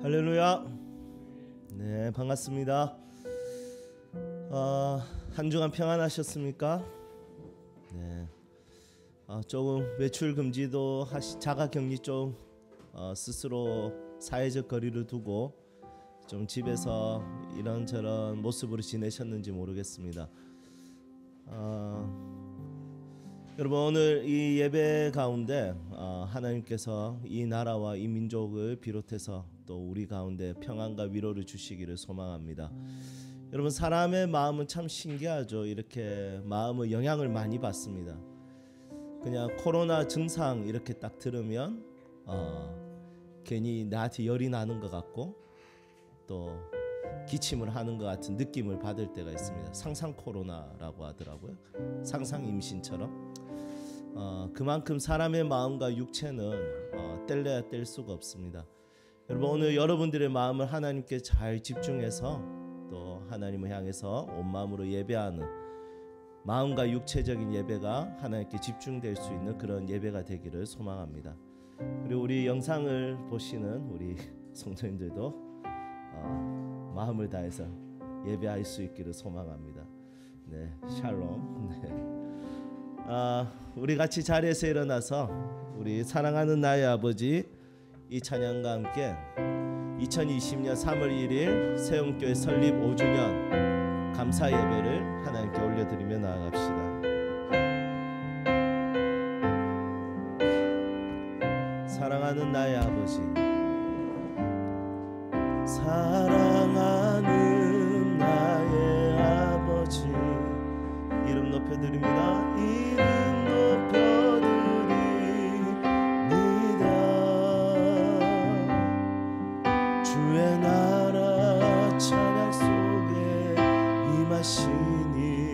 할렐루야. 네, 반갑습니다. 한 주간 평안하셨습니까? 네. 조금 외출 금지도 자가격리 좀 스스로 사회적 거리를 두고 좀 집에서 이런저런 모습으로 지내셨는지 모르겠습니다. 여러분, 오늘 이 예배 가운데 하나님께서 이 나라와 이 민족을 비롯해서 또 우리 가운데 평안과 위로를 주시기를 소망합니다. 여러분, 사람의 마음은 참 신기하죠. 이렇게 마음의 영향을 많이 받습니다. 그냥 코로나 증상 이렇게 딱 들으면 괜히 나한테 열이 나는 것 같고 또 기침을 하는 것 같은 느낌을 받을 때가 있습니다. 상상 코로나라고 하더라고요. 상상 임신처럼. 그만큼 사람의 마음과 육체는 뗄래야 뗄 수가 없습니다. 여러분, 오늘 여러분들의 마음을 하나님께 잘 집중해서 또 하나님을 향해서 온 마음으로 예배하는 마음과 육체적인 예배가 하나님께 집중될 수 있는 그런 예배가 되기를 소망합니다. 그리고 우리 영상을 보시는 우리 성도님들도 마음을 다해서 예배할 수 있기를 소망합니다. 네, 샬롬. 네. 우리 같이 자리에서 일어나서 우리 사랑하는 나의 아버지 이 찬양과 함께 2020년 3월 1일 세움교회 설립 5주년 감사 예배를 하나님께 올려드리며 나아갑시다. 사랑하는 나의 아버지, 사랑하는 나의 아버지, 이름 높여드립니다. 이름 높여드립니다. 주의 나라 찬양 속에 임하시니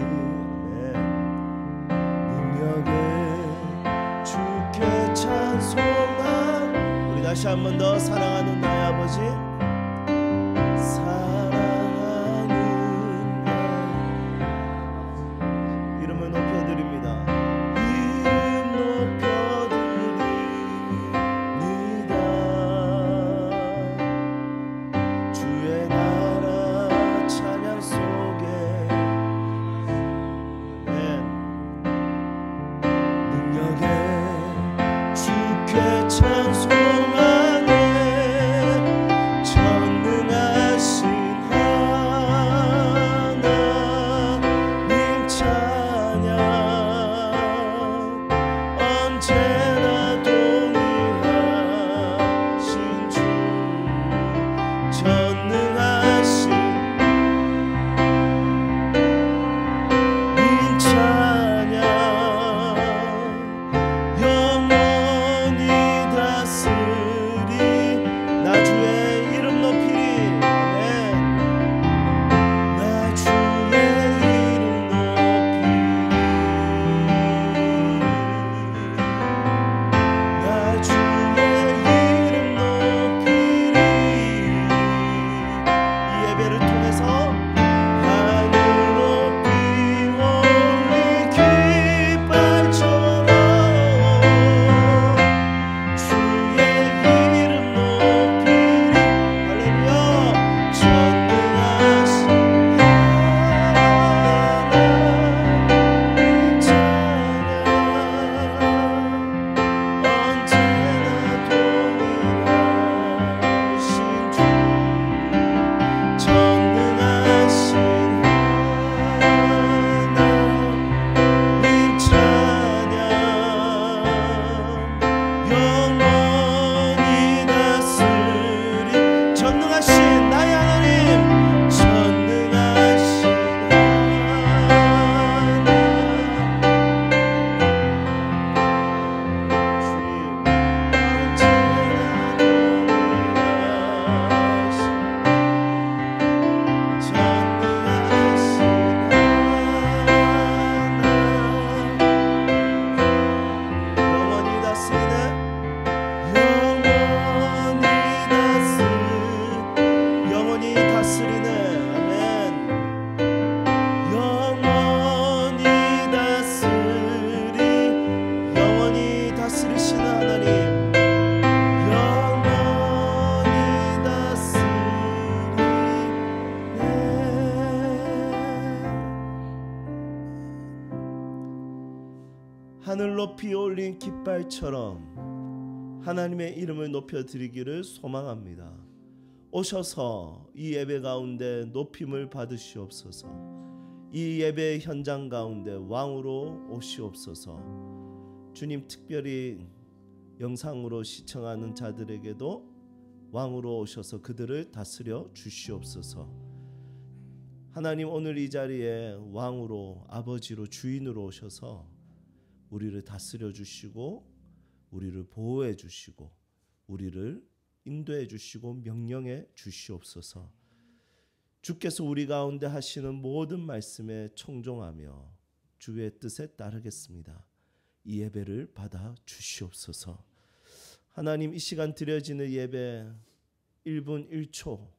능력에 주께 찬송한. 우리 다시 한 번 더 사랑하는 나의 아버지, 찬송하네 하늘 높이 올린 깃발처럼 하나님의 이름을 높여드리기를 소망합니다. 오셔서 이 예배 가운데 높임을 받으시옵소서. 이 예배 현장 가운데 왕으로 오시옵소서. 주님, 특별히 영상으로 시청하는 자들에게도 왕으로 오셔서 그들을 다스려 주시옵소서. 하나님, 오늘 이 자리에 왕으로, 아버지로, 주인으로 오셔서 우리를 다스려 주시고 우리를 보호해 주시고 우리를 인도해 주시고 명령해 주시옵소서. 주께서 우리 가운데 하시는 모든 말씀에 청종하며 주의 뜻에 따르겠습니다. 이 예배를 받아 주시옵소서. 하나님, 이 시간 드려지는 예배 1분 1초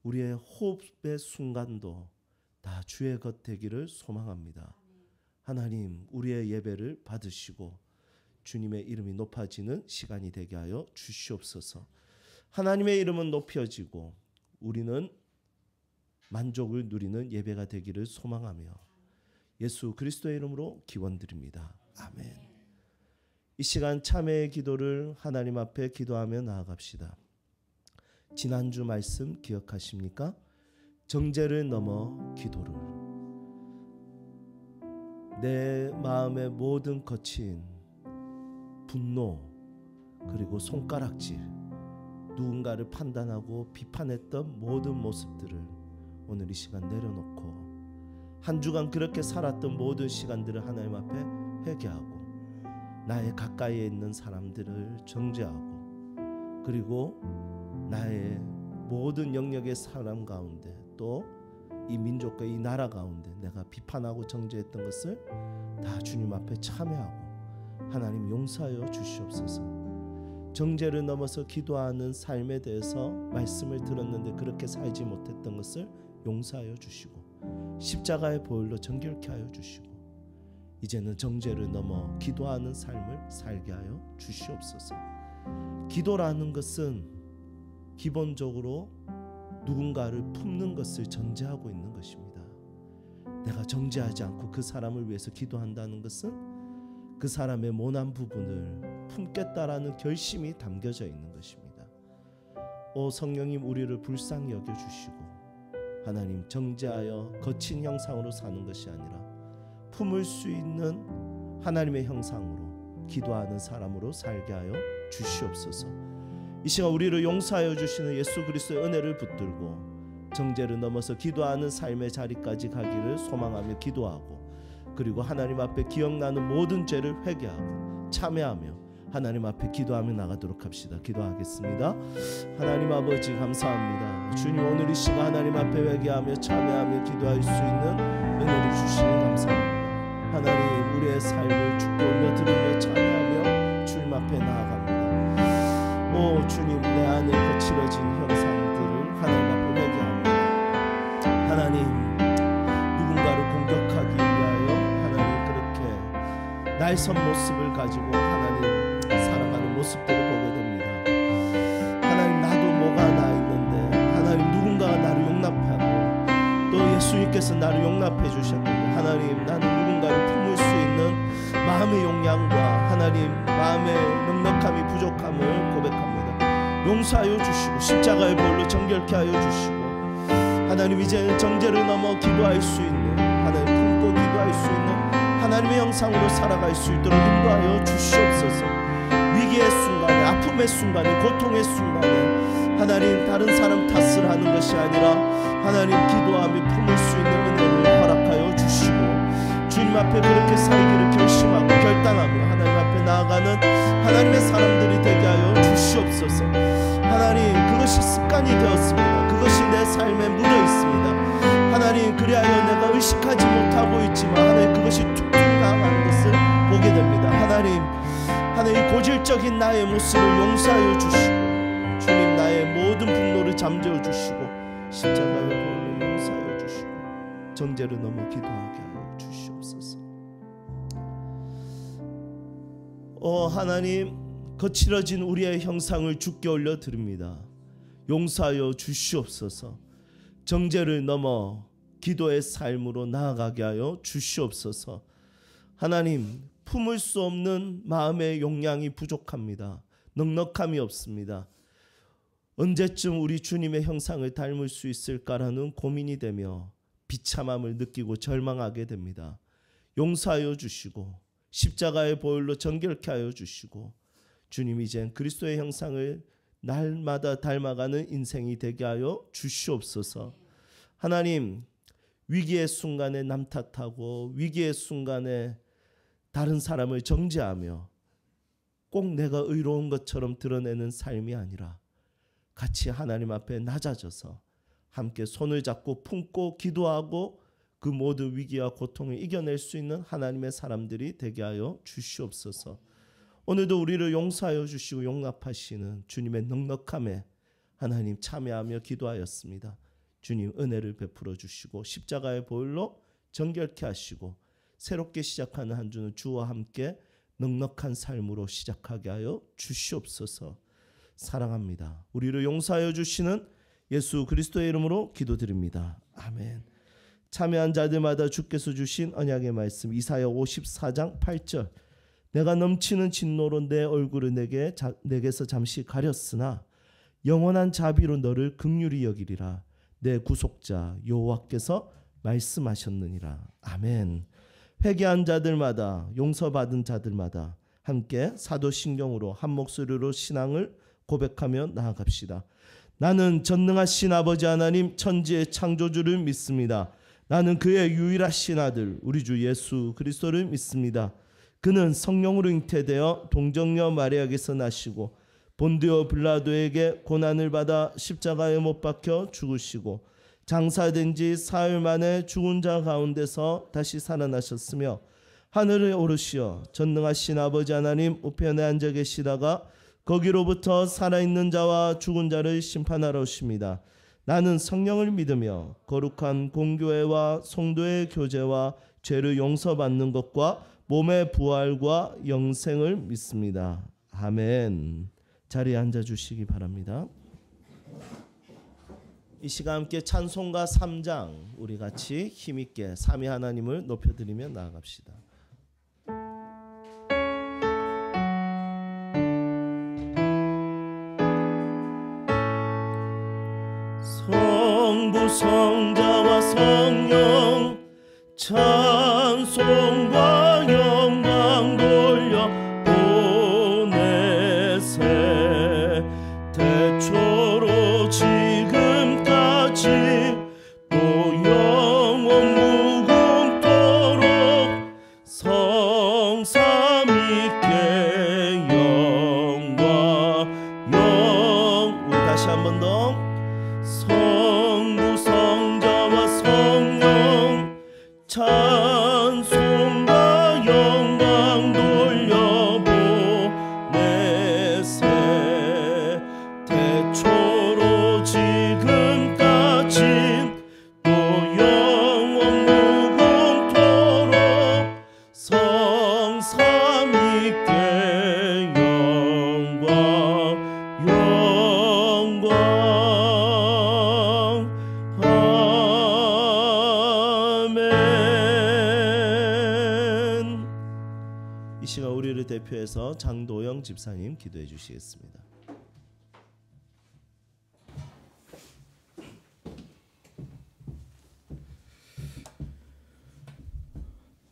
우리의 호흡의 순간도 다 주의 것 되기를 소망합니다. 하나님, 우리의 예배를 받으시고 주님의 이름이 높아지는 시간이 되게 하여 주시옵소서. 하나님의 이름은 높여지고 우리는 만족을 누리는 예배가 되기를 소망하며 예수 그리스도의 이름으로 기원드립니다. 아멘. 이 시간 참회의 기도를 하나님 앞에 기도하며 나아갑시다. 지난주 말씀 기억하십니까? 정죄를 넘어 기도를. 내 마음의 모든 거친 분노 그리고 손가락질, 누군가를 판단하고 비판했던 모든 모습들을 오늘 이 시간 내려놓고 한 주간 그렇게 살았던 모든 시간들을 하나님 앞에 회개하고 나의 가까이에 있는 사람들을 정죄하고 그리고 나의 모든 영역의 사람 가운데 또 이 민족과 이 나라 가운데 내가 비판하고 정죄했던 것을 다 주님 앞에 참회하고 하나님 용서하여 주시옵소서. 정죄를 넘어서 기도하는 삶에 대해서 말씀을 들었는데 그렇게 살지 못했던 것을 용서하여 주시고 십자가의 보혈로 정결케 하여 주시고 이제는 정죄를 넘어 기도하는 삶을 살게 하여 주시옵소서. 기도라는 것은 기본적으로 누군가를 품는 것을 전제하고 있는 것입니다. 내가 정죄하지 않고 그 사람을 위해서 기도한다는 것은 그 사람의 모난 부분을 품겠다라는 결심이 담겨져 있는 것입니다. 오 성령님, 우리를 불쌍히 여겨주시고 하나님, 정죄하여 거친 형상으로 사는 것이 아니라 품을 수 있는 하나님의 형상으로 기도하는 사람으로 살게 하여 주시옵소서. 이 시간 우리를 용서하여 주시는 예수 그리스도의 은혜를 붙들고 정죄를 넘어서 기도하는 삶의 자리까지 가기를 소망하며 기도하고 그리고 하나님 앞에 기억나는 모든 죄를 회개하고 참회하며 하나님 앞에 기도하며 나가도록 합시다. 기도하겠습니다. 하나님 아버지, 감사합니다. 주님, 오늘 이 시간 하나님 앞에 회개하며 참회하며 기도할 수 있는 은혜를 주시니 감사합니다. 하나님, 우리의 삶을 주께 올려드리며 참회하며 주님 앞에 나아갑니다. 오 주님, 내 안에 거칠어진 형상들을 하나님 앞에 회개합니다. 하나님, 누군가를 공격하기 위하여 하나님 그렇게 날선 모습을 가지고 하나님 살아가는 모습들을 보게 됩니다. 하나님, 나도 뭐가 나 있는데 하나님 누군가가 나를 용납하고 또 예수님께서 나를 용납해 주셨고 하나님, 나는 누군가를 품을 수 있는 마음의 용량과 하나님 마음의 넉넉함이 부족함을 고백합니다. 용서하여 주시고 십자가의 보혈로 정결케 하여 주시고 하나님, 이제 정죄를 넘어 기도할 수 있는 하나님 품고 기도할 수 있는 하나님의 형상으로 살아갈 수 있도록 인도하여 주시옵소서. 위기의 순간에, 아픔의 순간에, 고통의 순간에 하나님 다른 사람 탓을 하는 것이 아니라 하나님 기도하며 품을 수 있는 은혜를 허락하여 주시고 주님 앞에 그렇게 살기를 결심하고 결단하며 하나님 앞에 나아가는 하나님의 사람들이 되게 하여 주시옵소서. 하나님, 그것이 습관이 되었습니다. 그것이 내 삶에 묻어 있습니다. 하나님, 그리하여 내가 의식하지 못하고 있지만 하나님 그것이 툭툭 나아가는 것을 보게 됩니다. 하나님 고질적인 나의 모습을 용서하여 주시고 주님, 나의 모든 분노를 잠재워 주시고 십자가의 보혈로 용서하여 주시고 정죄를 넘어 기도하게 하여 주시옵소서. 하나님, 거칠어진 우리의 형상을 주께 올려드립니다. 용서하여 주시옵소서. 정죄를 넘어 기도의 삶으로 나아가게 하여 주시옵소서. 하나님, 품을 수 없는 마음의 용량이 부족합니다. 넉넉함이 없습니다. 언제쯤 우리 주님의 형상을 닮을 수 있을까라는 고민이 되며 비참함을 느끼고 절망하게 됩니다. 용서하여 주시고 십자가의 보혈로 정결케 하여 주시고 주님 이젠 그리스도의 형상을 날마다 닮아가는 인생이 되게 하여 주시옵소서. 하나님, 위기의 순간에 남 탓하고 위기의 순간에 다른 사람을 정죄하며 꼭 내가 의로운 것처럼 드러내는 삶이 아니라 같이 하나님 앞에 낮아져서 함께 손을 잡고 품고 기도하고 그 모든 위기와 고통을 이겨낼 수 있는 하나님의 사람들이 되게 하여 주시옵소서. 오늘도 우리를 용서하여 주시고 용납하시는 주님의 넉넉함에 하나님 참여하며 기도하였습니다. 주님 은혜를 베풀어 주시고 십자가의 보혈로 정결케 하시고 새롭게 시작하는 한 주는 주와 함께 넉넉한 삶으로 시작하게 하여 주시옵소서. 사랑합니다. 우리를 용서하여 주시는 예수 그리스도의 이름으로 기도드립니다. 아멘. 참여한 자들마다 주께서 주신 언약의 말씀 이사야 54장 8절 내가 넘치는 진노로 내 얼굴을 내게서 잠시 가렸으나 영원한 자비로 너를 긍휼히 여기리라. 내 구속자 여호와께서 말씀하셨느니라. 아멘. 회개한 자들마다 용서받은 자들마다 함께 사도신경으로 한 목소리로 신앙을 고백하며 나아갑시다. 나는 전능하신 아버지 하나님 천지의 창조주를 믿습니다. 나는 그의 유일하신 아들 우리 주 예수 그리스도를 믿습니다. 그는 성령으로 잉태되어 동정녀 마리아에게서 나시고 본디오 빌라도에게 고난을 받아 십자가에 못 박혀 죽으시고 장사된 지 사흘 만에 죽은 자 가운데서 다시 살아나셨으며 하늘에 오르시어 전능하신 아버지 하나님 우편에 앉아 계시다가 거기로부터 살아있는 자와 죽은 자를 심판하러 오십니다. 나는 성령을 믿으며 거룩한 공교회와 성도의 교제와 죄를 용서받는 것과 몸의 부활과 영생을 믿습니다. 아멘. 자리에 앉아 주시기 바랍니다. 이 시간 함께 찬송가 3장 우리 같이 힘있게 삼위 하나님을 높여드리며 나아갑시다. 성부 성자와 성령 찬송과 영광 돌려 보내세 대초로 지금까지 또 영원 무궁토록 성삼위께 영광 우리 다시 한 번 더 성부 성자와 성령 찬송과 영광 돌려보내세 대초로 지금까지 또 영원 무궁토록 성삼위께 영광 이 시간 우리를 대표해서 장도영 집사님 기도해 주시겠습니다.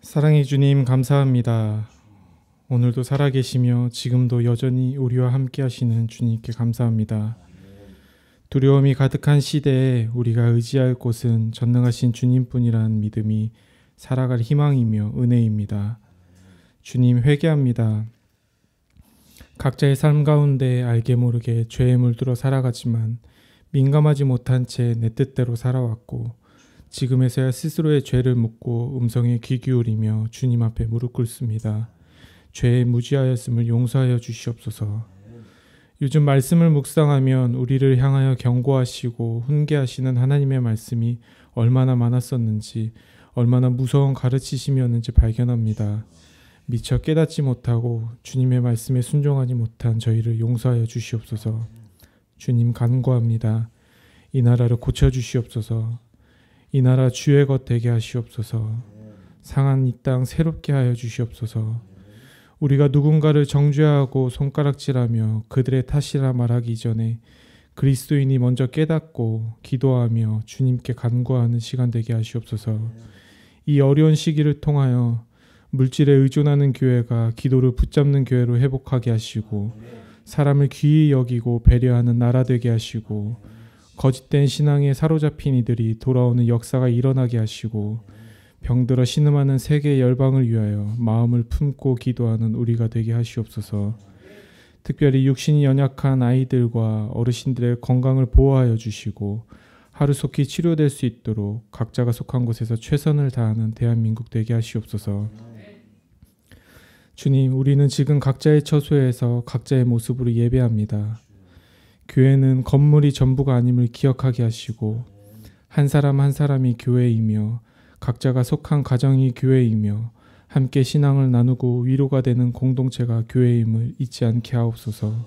사랑해 주님 감사합니다. 오늘도 살아계시며 지금도 여전히 우리와 함께 하시는 주님께 감사합니다. 두려움이 가득한 시대에 우리가 의지할 곳은 전능하신 주님뿐이라는 믿음이 살아갈 희망이며 은혜입니다. 주님 회개합니다. 각자의 삶 가운데 알게 모르게 죄에 물들어 살아가지만 민감하지 못한 채 내 뜻대로 살아왔고 지금에서야 스스로의 죄를 묻고 음성에 귀 기울이며 주님 앞에 무릎 꿇습니다. 죄에 무지하였음을 용서하여 주시옵소서. 요즘 말씀을 묵상하면 우리를 향하여 경고하시고 훈계하시는 하나님의 말씀이 얼마나 많았었는지 얼마나 무서운 가르치심이었는지 발견합니다. 미처 깨닫지 못하고 주님의 말씀에 순종하지 못한 저희를 용서하여 주시옵소서. 주님 간구합니다. 이 나라를 고쳐주시옵소서. 이 나라 주의 것 되게 하시옵소서. 상한 이 땅 새롭게 하여 주시옵소서. 우리가 누군가를 정죄하고 손가락질하며 그들의 탓이라 말하기 전에 그리스도인이 먼저 깨닫고 기도하며 주님께 간구하는 시간 되게 하시옵소서. 이 어려운 시기를 통하여 물질에 의존하는 교회가 기도를 붙잡는 교회로 회복하게 하시고, 사람을 귀히 여기고 배려하는 나라 되게 하시고, 거짓된 신앙에 사로잡힌 이들이 돌아오는 역사가 일어나게 하시고, 병들어 신음하는 세계 열방을 위하여 마음을 품고 기도하는 우리가 되게 하시옵소서. 특별히 육신이 연약한 아이들과 어르신들의 건강을 보호하여 주시고 하루속히 치료될 수 있도록 각자가 속한 곳에서 최선을 다하는 대한민국 되게 하시옵소서. 주님, 우리는 지금 각자의 처소에서 각자의 모습으로 예배합니다. 교회는 건물이 전부가 아님을 기억하게 하시고, 한 사람 한 사람이 교회이며 각자가 속한 가정이 교회이며 함께 신앙을 나누고 위로가 되는 공동체가 교회임을 잊지 않게 하옵소서.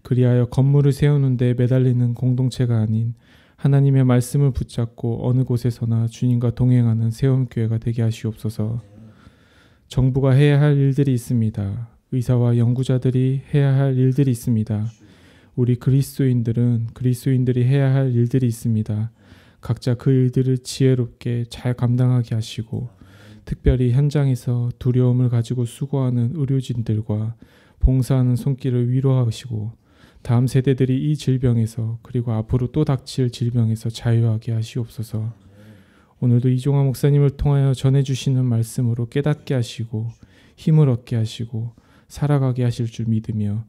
그리하여 건물을 세우는 데 매달리는 공동체가 아닌 하나님의 말씀을 붙잡고 어느 곳에서나 주님과 동행하는 세움교회가 되게 하시옵소서. 정부가 해야 할 일들이 있습니다. 의사와 연구자들이 해야 할 일들이 있습니다. 우리 그리스도인들이 해야 할 일들이 있습니다. 각자 그 일들을 지혜롭게 잘 감당하게 하시고, 특별히 현장에서 두려움을 가지고 수고하는 의료진들과 봉사하는 손길을 위로하시고, 다음 세대들이 이 질병에서 그리고 앞으로 또 닥칠 질병에서 자유하게 하시옵소서. 오늘도 이종화 목사님을 통하여 전해주시는 말씀으로 깨닫게 하시고 힘을 얻게 하시고 살아가게 하실 줄 믿으며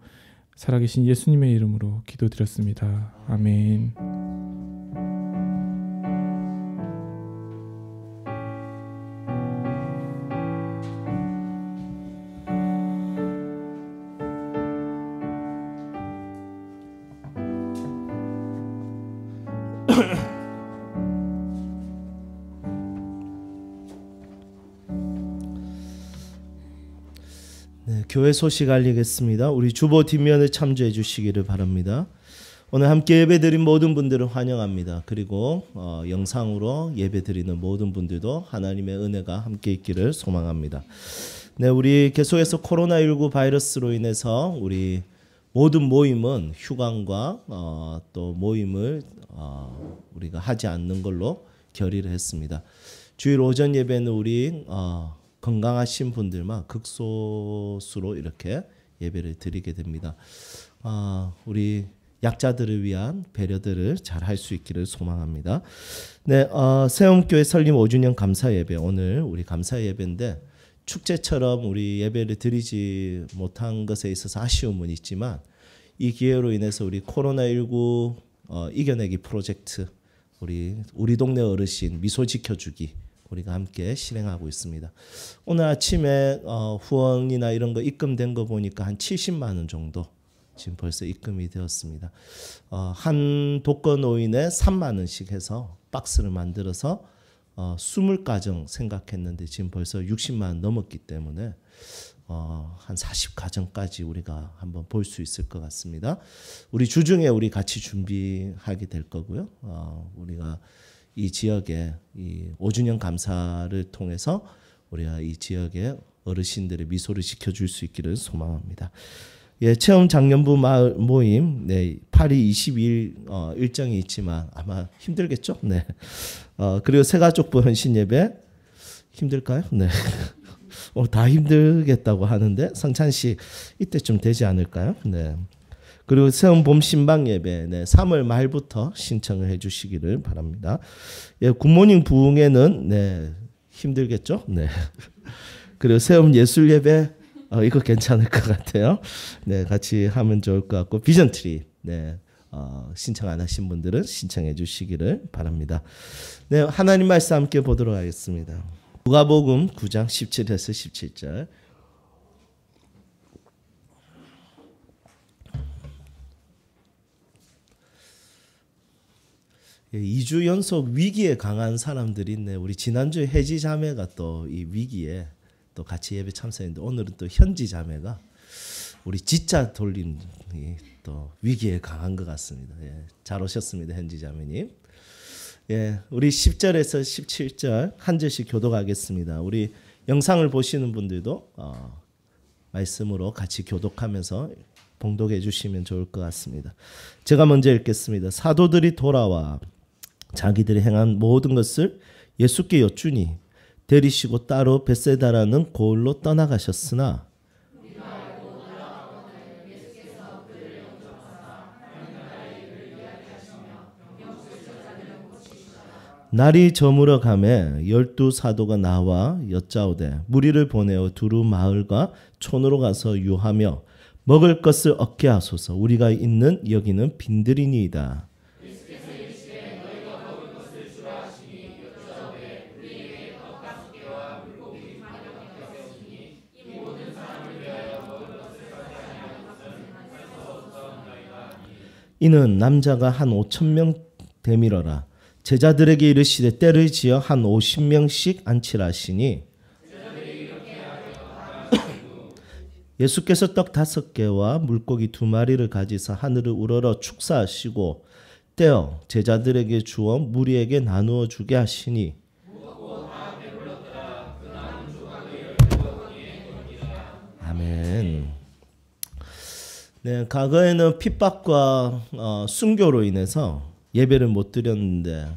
살아계신 예수님의 이름으로 기도드렸습니다. 아멘. 네, 교회 소식 알리겠습니다. 우리 주보 뒷면에 참조해 주시기를 바랍니다. 오늘 함께 예배드린 모든 분들을 환영합니다. 그리고 영상으로 예배드리는 모든 분들도 하나님의 은혜가 함께 있기를 소망합니다. 네, 우리 계속해서 코로나19 바이러스로 인해서 우리 모든 모임은 휴관과 또 모임을 우리가 하지 않는 걸로 결의를 했습니다. 주일 오전 예배는 우리 건강하신 분들만 극소수로 이렇게 예배를 드리게 됩니다. 우리 약자들을 위한 배려들을 잘 할 수 있기를 소망합니다. 네, 세움교회 설립 5주년 감사 예배, 오늘 우리 감사 예배인데 축제처럼 우리 예배를 드리지 못한 것에 있어서 아쉬움은 있지만 이 기회로 인해서 우리 코로나19 이겨내기 프로젝트, 우리 동네 어르신 미소 지켜주기 우리가 함께 실행하고 있습니다. 오늘 아침에 후원이나 이런 거 입금된 거 보니까 한 70만 원 정도 지금 벌써 입금이 되었습니다. 한 독거노인에 3만 원씩 해서 박스를 만들어서 20가정 생각했는데 지금 벌써 60만 원 넘었기 때문에 한 40가정까지 우리가 한번 볼 수 있을 것 같습니다. 우리 주중에 우리 같이 준비하게 될 거고요. 우리가 이 지역에 이 5주년 감사를 통해서 우리가 이 지역의 어르신들의 미소를 지켜줄 수 있기를 소망합니다. 예, 체험 장년부 마을 모임, 네, 8월 22일 일정이 있지만 아마 힘들겠죠? 네. 그리고 새가족부 헌신 예배 힘들까요? 네. 다 힘들겠다고 하는데 성찬 씨 이때쯤 되지 않을까요? 네. 그리고 세움 봄 신방 예배, 네, 3월 말부터 신청을 해주시기를 바랍니다. 예, 굿모닝 부흥회는 네, 힘들겠죠? 네. 그리고 세움 예술 예배 이거 괜찮을 것 같아요. 네, 같이 하면 좋을 것 같고 비전 트리, 네, 신청 안 하신 분들은 신청해 주시기를 바랍니다. 네, 하나님 말씀 함께 보도록 하겠습니다. 누가복음 9장 17에서 17절. 예, 2주 연속 위기에 강한 사람들이 있네. 우리 지난주에 혜지 자매가 또 이 위기에 또 같이 예배 참석했는데 오늘은 또 현지 자매가 우리 지자 돌림 또 위기에 강한 것 같습니다. 예, 잘 오셨습니다, 현지 자매님. 예, 우리 10절에서 17절 한 절씩 교독하겠습니다. 우리 영상을 보시는 분들도 말씀으로 같이 교독하면서 봉독해 주시면 좋을 것 같습니다. 제가 먼저 읽겠습니다. 사도들이 돌아와 자기들이 행한 모든 것을 예수께 여쭈니 데리시고 따로 벳세다라는 고을로 떠나가셨으나 날이 저물어 가매 12 사도가 나와 여짜오되 무리를 보내어 두루 마을과 촌으로 가서 유하며 먹을 것을 얻게 하소서. 우리가 있는 여기는 빈들이니이다. 이는 남자가 한 5,000명 되밀어라. 제자들에게 이르시되 때를 지어 한 50명씩 앉히라 하시니 예수께서 떡 5개와 물고기 2마리를 가지사 하늘을 우러러 축사하시고 떼어 제자들에게 주어 무리에게 나누어 주게 하시니 아멘. 네, 과거에는 핍박과 순교로 인해서 예배를 못 드렸는데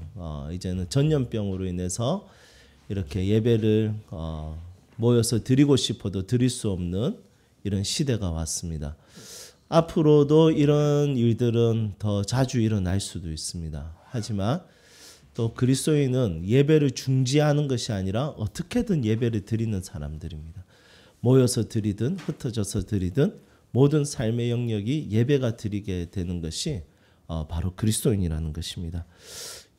이제는 전염병으로 인해서 이렇게 예배를 모여서 드리고 싶어도 드릴 수 없는 이런 시대가 왔습니다. 앞으로도 이런 일들은 더 자주 일어날 수도 있습니다. 하지만 또 그리스도인은 예배를 중지하는 것이 아니라 어떻게든 예배를 드리는 사람들입니다. 모여서 드리든 흩어져서 드리든 모든 삶의 영역이 예배가 드리게 되는 것이 바로 그리스도인이라는 것입니다.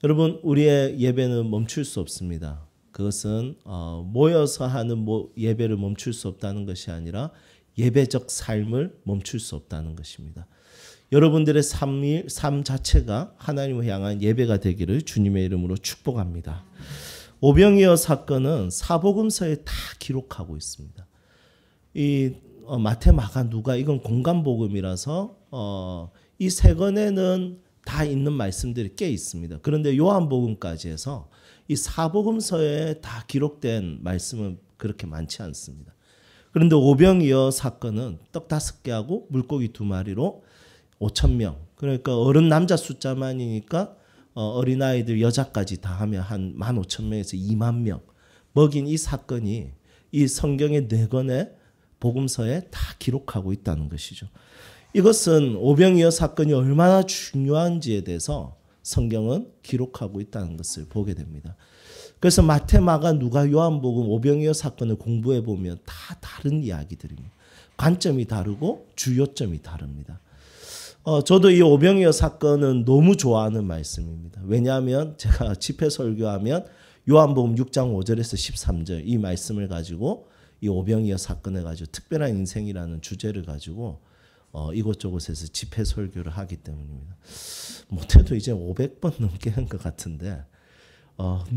여러분, 우리의 예배는 멈출 수 없습니다. 그것은 모여서 하는 예배를 멈출 수 없다는 것이 아니라 예배적 삶을 멈출 수 없다는 것입니다. 여러분들의 삶 자체가 하나님을 향한 예배가 되기를 주님의 이름으로 축복합니다. 오병이어 사건은 사복음서에 다 기록하고 있습니다. 이 마태, 마가, 누가 이건 공간복음이라서 이 세 권에는 다 있는 말씀들이 꽤 있습니다. 그런데 요한복음까지 해서 이 사복음서에 다 기록된 말씀은 그렇게 많지 않습니다. 그런데 오병이어 사건은 떡 5개하고 물고기 2마리로 5,000명. 그러니까 어른 남자 숫자만이니까 어린아이들 여자까지 다 하면 한 15,000명에서 2만 명 먹인 이 사건이 이 성경의 4권의 복음서에 다 기록하고 있다는 것이죠. 이것은 오병이어 사건이 얼마나 중요한지에 대해서 성경은 기록하고 있다는 것을 보게 됩니다. 그래서 마태, 마가, 누가, 요한복음, 오병이어 사건을 공부해 보면 다 다른 이야기들입니다. 관점이 다르고 주요점이 다릅니다. 저도 이 오병이어 사건은 너무 좋아하는 말씀입니다. 왜냐하면 제가 집회 설교하면 요한복음 6장 5절에서 13절 이 말씀을 가지고 이 오병이어 사건을 가지고 특별한 인생이라는 주제를 가지고 이곳저곳에서 집회 설교를 하기 때문입니다. 못해도 이제 500번 넘게 한 것 같은데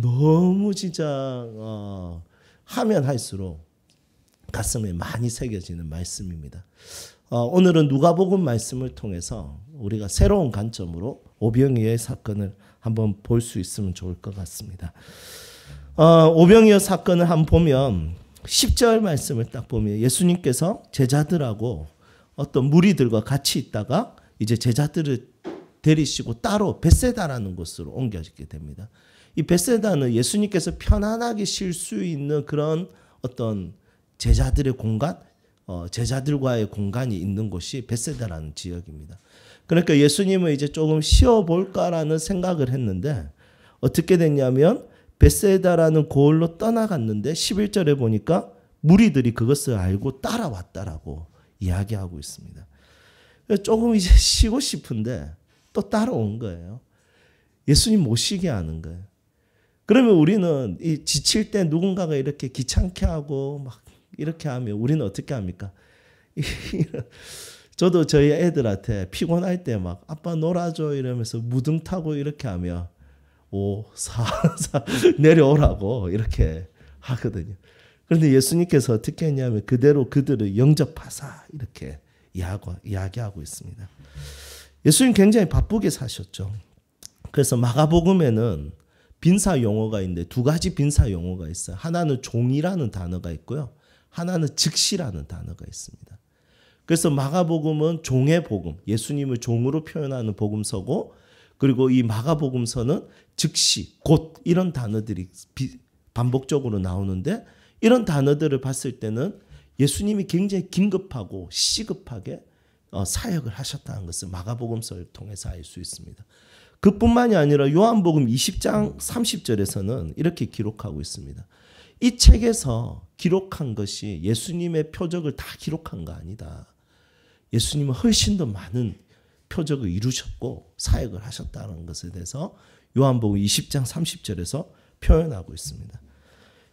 너무 진짜 하면 할수록 가슴에 많이 새겨지는 말씀입니다. 오늘은 누가복음 말씀을 통해서 우리가 새로운 관점으로 오병이어의 사건을 한번 볼 수 있으면 좋을 것 같습니다. 오병이어 사건을 한번 보면 10절 말씀을 딱 보면 예수님께서 제자들하고 어떤 무리들과 같이 있다가 이제 제자들을 데리시고 따로 벳세다라는 곳으로 옮겨지게 됩니다. 이 벳세다는 예수님께서 편안하게 쉴 수 있는 그런 어떤 제자들의 공간, 제자들과의 공간이 있는 곳이 벳세다라는 지역입니다. 그러니까 예수님은 이제 조금 쉬어볼까라는 생각을 했는데 어떻게 됐냐면 벳세다라는 고을로 떠나갔는데 11절에 보니까 무리들이 그것을 알고 따라왔다라고 이야기하고 있습니다. 조금 이제 쉬고 싶은데 또 따라온 거예요. 예수님 못 쉬게 하는 거예요. 그러면 우리는 이 지칠 때 누군가가 이렇게 귀찮게 하고 막 이렇게 하면 우리는 어떻게 합니까? 저도 저희 애들한테 피곤할 때 막 아빠 놀아줘 이러면서 무등 타고 이렇게 하면 5, 4 내려오라고 이렇게 하거든요. 그런데 예수님께서 어떻게 했냐면 그대로 그들을 영접하사 이렇게 이야기하고 있습니다. 예수님 굉장히 바쁘게 사셨죠. 그래서 마가복음에는 빈사 용어가 있는데 2가지 빈사 용어가 있어요. 하나는 종이라는 단어가 있고요. 하나는 즉시라는 단어가 있습니다. 그래서 마가복음은 종의 복음, 예수님을 종으로 표현하는 복음서고, 그리고 이 마가복음서는 즉시, 곧 이런 단어들이 반복적으로 나오는데, 이런 단어들을 봤을 때는 예수님이 굉장히 긴급하고 시급하게 사역을 하셨다는 것을 마가복음서를 통해서 알 수 있습니다. 그뿐만이 아니라 요한복음 20장 30절에서는 이렇게 기록하고 있습니다. 이 책에서 기록한 것이 예수님의 표적을 다 기록한 거 아니다. 예수님은 훨씬 더 많은 표적을 이루셨고 사역을 하셨다는 것에 대해서 요한복음 20장 30절에서 표현하고 있습니다.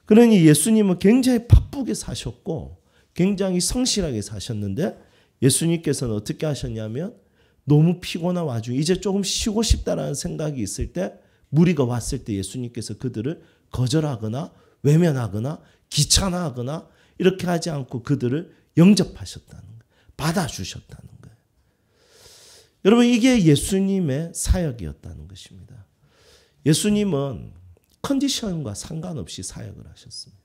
그러니 예수님은 굉장히 바쁘게 사셨고 굉장히 성실하게 사셨는데, 예수님께서는 어떻게 하셨냐면 너무 피곤한 와중에 이제 조금 쉬고 싶다라는 생각이 있을 때, 무리가 왔을 때 예수님께서 그들을 거절하거나 외면하거나 귀찮아하거나 이렇게 하지 않고 그들을 영접하셨다는 거예요. 받아주셨다는 거예요. 여러분, 이게 예수님의 사역이었다는 것입니다. 예수님은 컨디션과 상관없이 사역을 하셨습니다.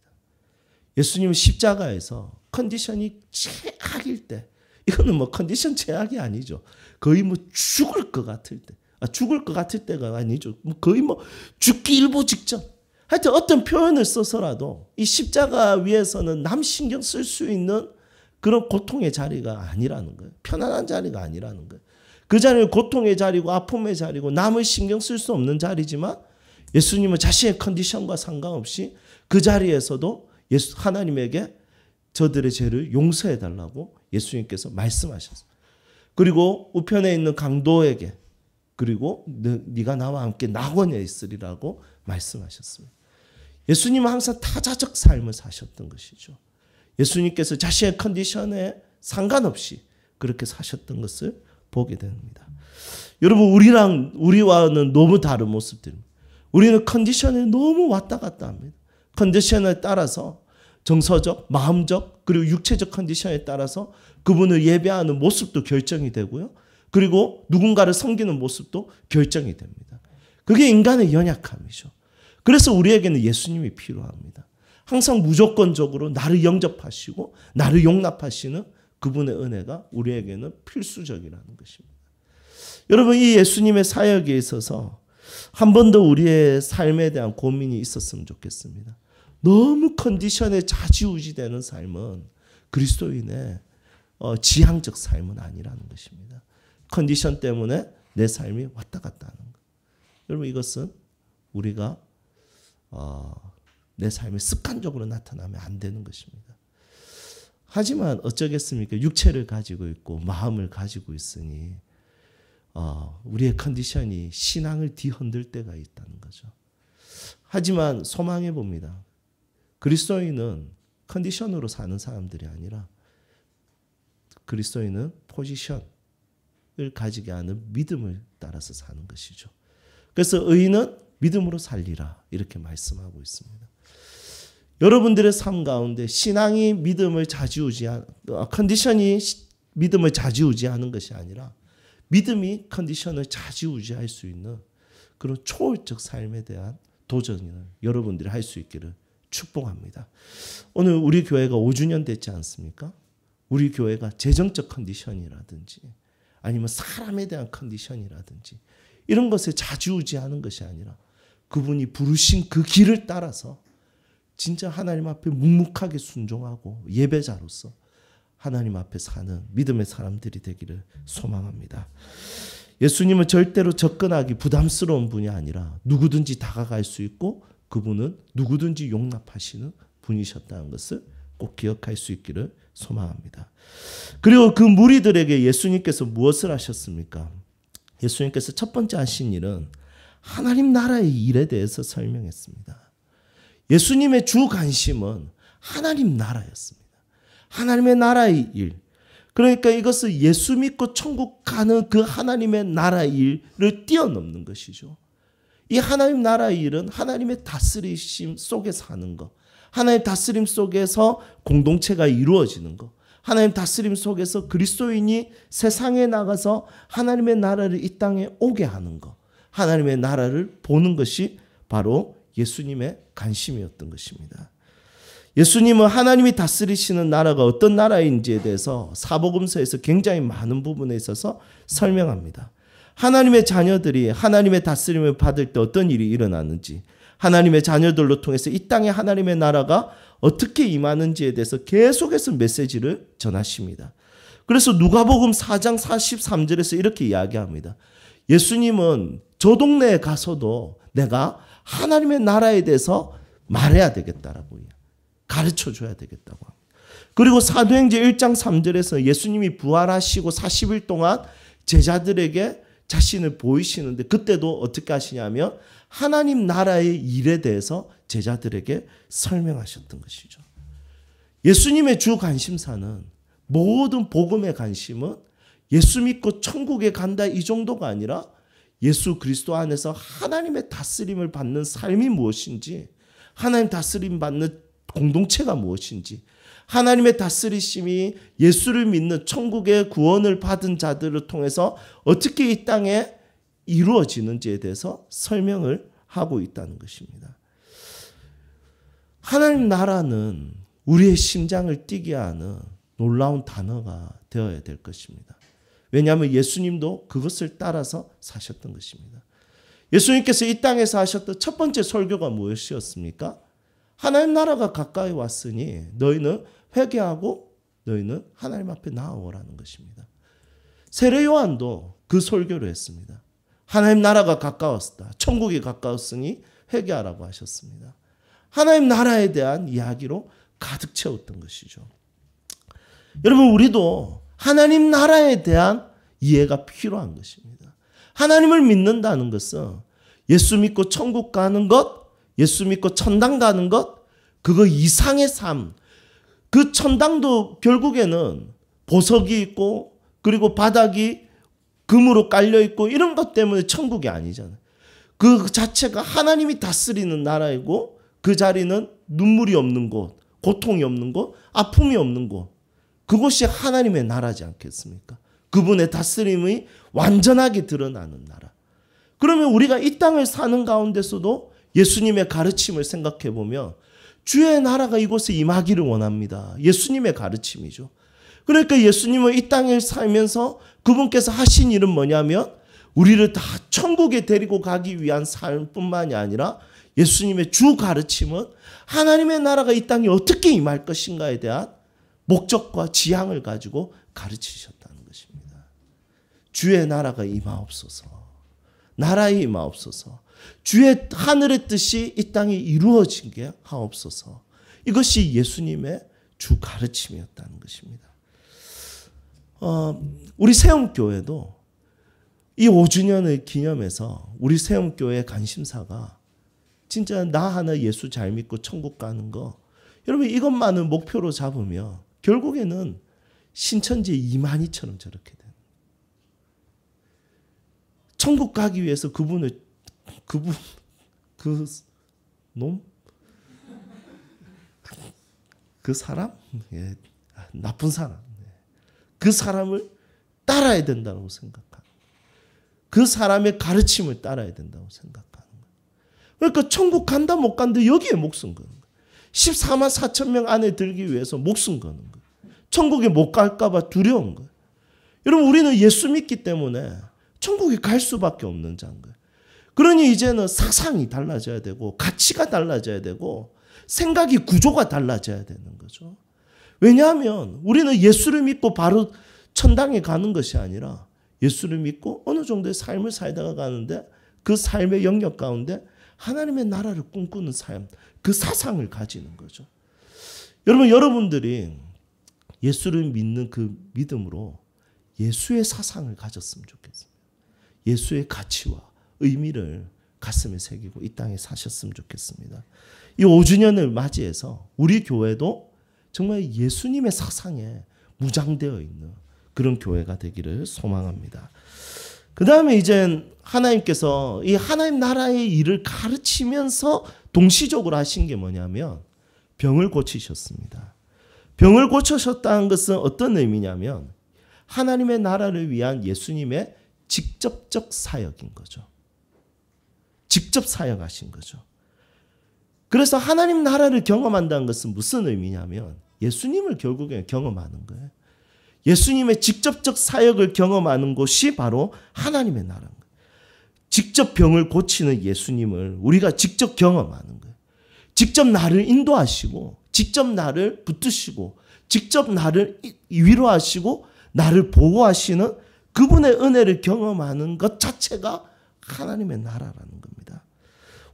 예수님은 십자가에서 컨디션이 최악일 때, 이거는 뭐 컨디션 최악이 아니죠. 거의 뭐 죽을 것 같을 때, 죽을 것 같을 때가 아니죠. 거의 뭐 죽기 일보 직전. 하여튼 어떤 표현을 써서라도 이 십자가 위에서는 남 신경 쓸 수 있는 그런 고통의 자리가 아니라는 거예요. 편안한 자리가 아니라는 거예요. 그 자리는 고통의 자리고 아픔의 자리고 남을 신경 쓸 수 없는 자리지만, 예수님은 자신의 컨디션과 상관없이 그 자리에서도 하나님에게 저들의 죄를 용서해 달라고 예수님께서 말씀하셨어요. 그리고 우편에 있는 강도에게, 그리고 네가 나와 함께 낙원에 있으리라고 말씀하셨습니다. 예수님은 항상 타자적 삶을 사셨던 것이죠. 예수님께서 자신의 컨디션에 상관없이 그렇게 사셨던 것을 보게 됩니다. 여러분, 우리와는 너무 다른 모습들입니다. 우리는 컨디션에 너무 왔다 갔다 합니다. 컨디션에 따라서 정서적, 마음적, 그리고 육체적 컨디션에 따라서 그분을 예배하는 모습도 결정이 되고요. 그리고 누군가를 섬기는 모습도 결정이 됩니다. 그게 인간의 연약함이죠. 그래서 우리에게는 예수님이 필요합니다. 항상 무조건적으로 나를 영접하시고 나를 용납하시는 그분의 은혜가 우리에게는 필수적이라는 것입니다. 여러분, 이 예수님의 사역에 있어서 한 번 더 우리의 삶에 대한 고민이 있었으면 좋겠습니다. 너무 컨디션에 좌지우지되는 삶은 그리스도인의 지향적 삶은 아니라는 것입니다. 컨디션 때문에 내 삶이 왔다 갔다 하는 것. 여러분, 이것은 우리가 내 삶이 습관적으로 나타나면 안 되는 것입니다. 하지만 어쩌겠습니까? 육체를 가지고 있고 마음을 가지고 있으니 우리의 컨디션이 신앙을 뒤흔들 때가 있다는 거죠. 하지만 소망해 봅니다. 그리스도인은 컨디션으로 사는 사람들이 아니라 그리스도인은 포지션을 가지게 하는 믿음을 따라서 사는 것이죠. 그래서 의인은 믿음으로 살리라 이렇게 말씀하고 있습니다. 여러분들의 삶 가운데 신앙이 믿음을 컨디션이 믿음을 좌지우지하는 것이 아니라 믿음이 컨디션을 좌지우지할 수 있는 그런 초월적 삶에 대한 도전을 여러분들이 할 수 있기를 축복합니다. 오늘 우리 교회가 5주년 됐지 않습니까? 우리 교회가 재정적 컨디션이라든지 아니면 사람에 대한 컨디션이라든지 이런 것에 좌지우지하는 것이 아니라 그분이 부르신 그 길을 따라서 진짜 하나님 앞에 묵묵하게 순종하고 예배자로서 하나님 앞에 사는 믿음의 사람들이 되기를 소망합니다. 예수님은 절대로 접근하기 부담스러운 분이 아니라 누구든지 다가갈 수 있고 그분은 누구든지 용납하시는 분이셨다는 것을 꼭 기억할 수 있기를 소망합니다. 그리고 그 무리들에게 예수님께서 무엇을 하셨습니까? 예수님께서 첫 번째 하신 일은 하나님 나라의 일에 대해서 설명했습니다. 예수님의 주 관심은 하나님 나라였습니다. 하나님의 나라의 일. 그러니까 이것을 예수 믿고 천국 가는 그 하나님의 나라의 일을 뛰어넘는 것이죠. 이 하나님 나라의 일은 하나님의 다스리심 속에 사는 것. 하나님 다스림 속에서 공동체가 이루어지는 것. 하나님 다스림 속에서 그리스도인이 세상에 나가서 하나님의 나라를 이 땅에 오게 하는 것. 하나님의 나라를 보는 것이 바로 예수님의 관심이었던 것입니다. 예수님은 하나님이 다스리시는 나라가 어떤 나라인지에 대해서 사복음서에서 굉장히 많은 부분에 있어서 설명합니다. 하나님의 자녀들이 하나님의 다스림을 받을 때 어떤 일이 일어나는지, 하나님의 자녀들로 통해서 이 땅에 하나님의 나라가 어떻게 임하는지에 대해서 계속해서 메시지를 전하십니다. 그래서 누가복음 4장 43절에서 이렇게 이야기합니다. 예수님은 저 동네에 가서도 내가 하나님의 나라에 대해서 말해야 되겠다라고 가르쳐 줘야 되겠다고 합니다. 그리고 사도행전 1장 3절에서 예수님이 부활하시고 40일 동안 제자들에게 자신을 보이시는데 그때도 어떻게 하시냐면 하나님 나라의 일에 대해서 제자들에게 설명하셨던 것이죠. 예수님의 주 관심사는 모든 복음의 관심은 예수 믿고 천국에 간다 이 정도가 아니라 예수 그리스도 안에서 하나님의 다스림을 받는 삶이 무엇인지, 하나님 다스림 받는 공동체가 무엇인지, 하나님의 다스리심이 예수를 믿는 천국의 구원을 받은 자들을 통해서 어떻게 이 땅에 이루어지는지에 대해서 설명을 하고 있다는 것입니다. 하나님 나라는 우리의 심장을 뛰게 하는 놀라운 단어가 되어야 될 것입니다. 왜냐하면 예수님도 그것을 따라서 사셨던 것입니다. 예수님께서 이 땅에서 하셨던 첫 번째 설교가 무엇이었습니까? 하나님 나라가 가까이 왔으니 너희는 회개하고 너희는 하나님 앞에 나아오라는 것입니다. 세례 요한도 그 설교를 했습니다. 하나님 나라가 가까웠다. 천국이 가까웠으니 회개하라고 하셨습니다. 하나님 나라에 대한 이야기로 가득 채웠던 것이죠. 여러분, 우리도 하나님 나라에 대한 이해가 필요한 것입니다. 하나님을 믿는다는 것은 예수 믿고 천국 가는 것, 예수 믿고 천당 가는 것, 그거 이상의 삶. 그 천당도 결국에는 보석이 있고 그리고 바닥이 금으로 깔려 있고 이런 것 때문에 천국이 아니잖아요. 그 자체가 하나님이 다스리는 나라이고 그 자리는 눈물이 없는 곳, 고통이 없는 곳, 아픔이 없는 곳. 그곳이 하나님의 나라지 않겠습니까? 그분의 다스림이 완전하게 드러나는 나라. 그러면 우리가 이 땅을 사는 가운데서도 예수님의 가르침을 생각해 보면 주의 나라가 이곳에 임하기를 원합니다. 예수님의 가르침이죠. 그러니까 예수님은 이 땅에 살면서 그분께서 하신 일은 뭐냐면 우리를 다 천국에 데리고 가기 위한 삶뿐만이 아니라 예수님의 주 가르침은 하나님의 나라가 이 땅에 어떻게 임할 것인가에 대한 목적과 지향을 가지고 가르치셨다는 것입니다. 주의 나라가 임하옵소서. 나라에 임하옵소서. 주의 하늘의 뜻이 이 땅에 이루어지게 하옵소서. 이것이 예수님의 주 가르침이었다는 것입니다. 우리 세움교회도 이 5주년을 기념해서 우리 세움교회 관심사가 진짜 나 하나 예수 잘 믿고 천국 가는 거, 여러분 이것만을 목표로 잡으면 결국에는 신천지 이만희처럼 저렇게 돼요. 천국 가기 위해서 그 사람? 예, 나쁜 사람. 그 사람을 따라야 된다고 생각하는 거예요. 그 사람의 가르침을 따라야 된다고 생각하는 거예요. 그러니까 천국 간다 못 간다 여기에 목숨 거는 거예요. 14만 4천 명 안에 들기 위해서 목숨 거는 거예요. 천국에 못 갈까 봐 두려운 거예요. 여러분 우리는 예수 믿기 때문에 천국에 갈 수밖에 없는 자인 거예요. 그러니 이제는 사상이 달라져야 되고 가치가 달라져야 되고 생각이 구조가 달라져야 되는 거죠. 왜냐하면 우리는 예수를 믿고 바로 천당에 가는 것이 아니라 예수를 믿고 어느 정도의 삶을 살다가 가는데 그 삶의 영역 가운데 하나님의 나라를 꿈꾸는 삶, 그 사상을 가지는 거죠. 여러분들이 예수를 믿는 그 믿음으로 예수의 사상을 가졌으면 좋겠습니다. 예수의 가치와 의미를 가슴에 새기고 이 땅에 사셨으면 좋겠습니다. 이 5주년을 맞이해서 우리 교회도 정말 예수님의 사상에 무장되어 있는 그런 교회가 되기를 소망합니다. 그 다음에 이제 하나님께서 이 하나님 나라의 일을 가르치면서 동시적으로 하신 게 뭐냐면 병을 고치셨습니다. 병을 고치셨다는 것은 어떤 의미냐면 하나님의 나라를 위한 예수님의 직접적 사역인 거죠. 직접 사역하신 거죠. 그래서 하나님 나라를 경험한다는 것은 무슨 의미냐면 예수님을 결국에 경험하는 거예요. 예수님의 직접적 사역을 경험하는 곳이 바로 하나님의 나라인 거예요. 직접 병을 고치는 예수님을 우리가 직접 경험하는 거예요. 직접 나를 인도하시고 직접 나를 붙드시고 직접 나를 위로하시고 나를 보호하시는 그분의 은혜를 경험하는 것 자체가 하나님의 나라라는 겁니다.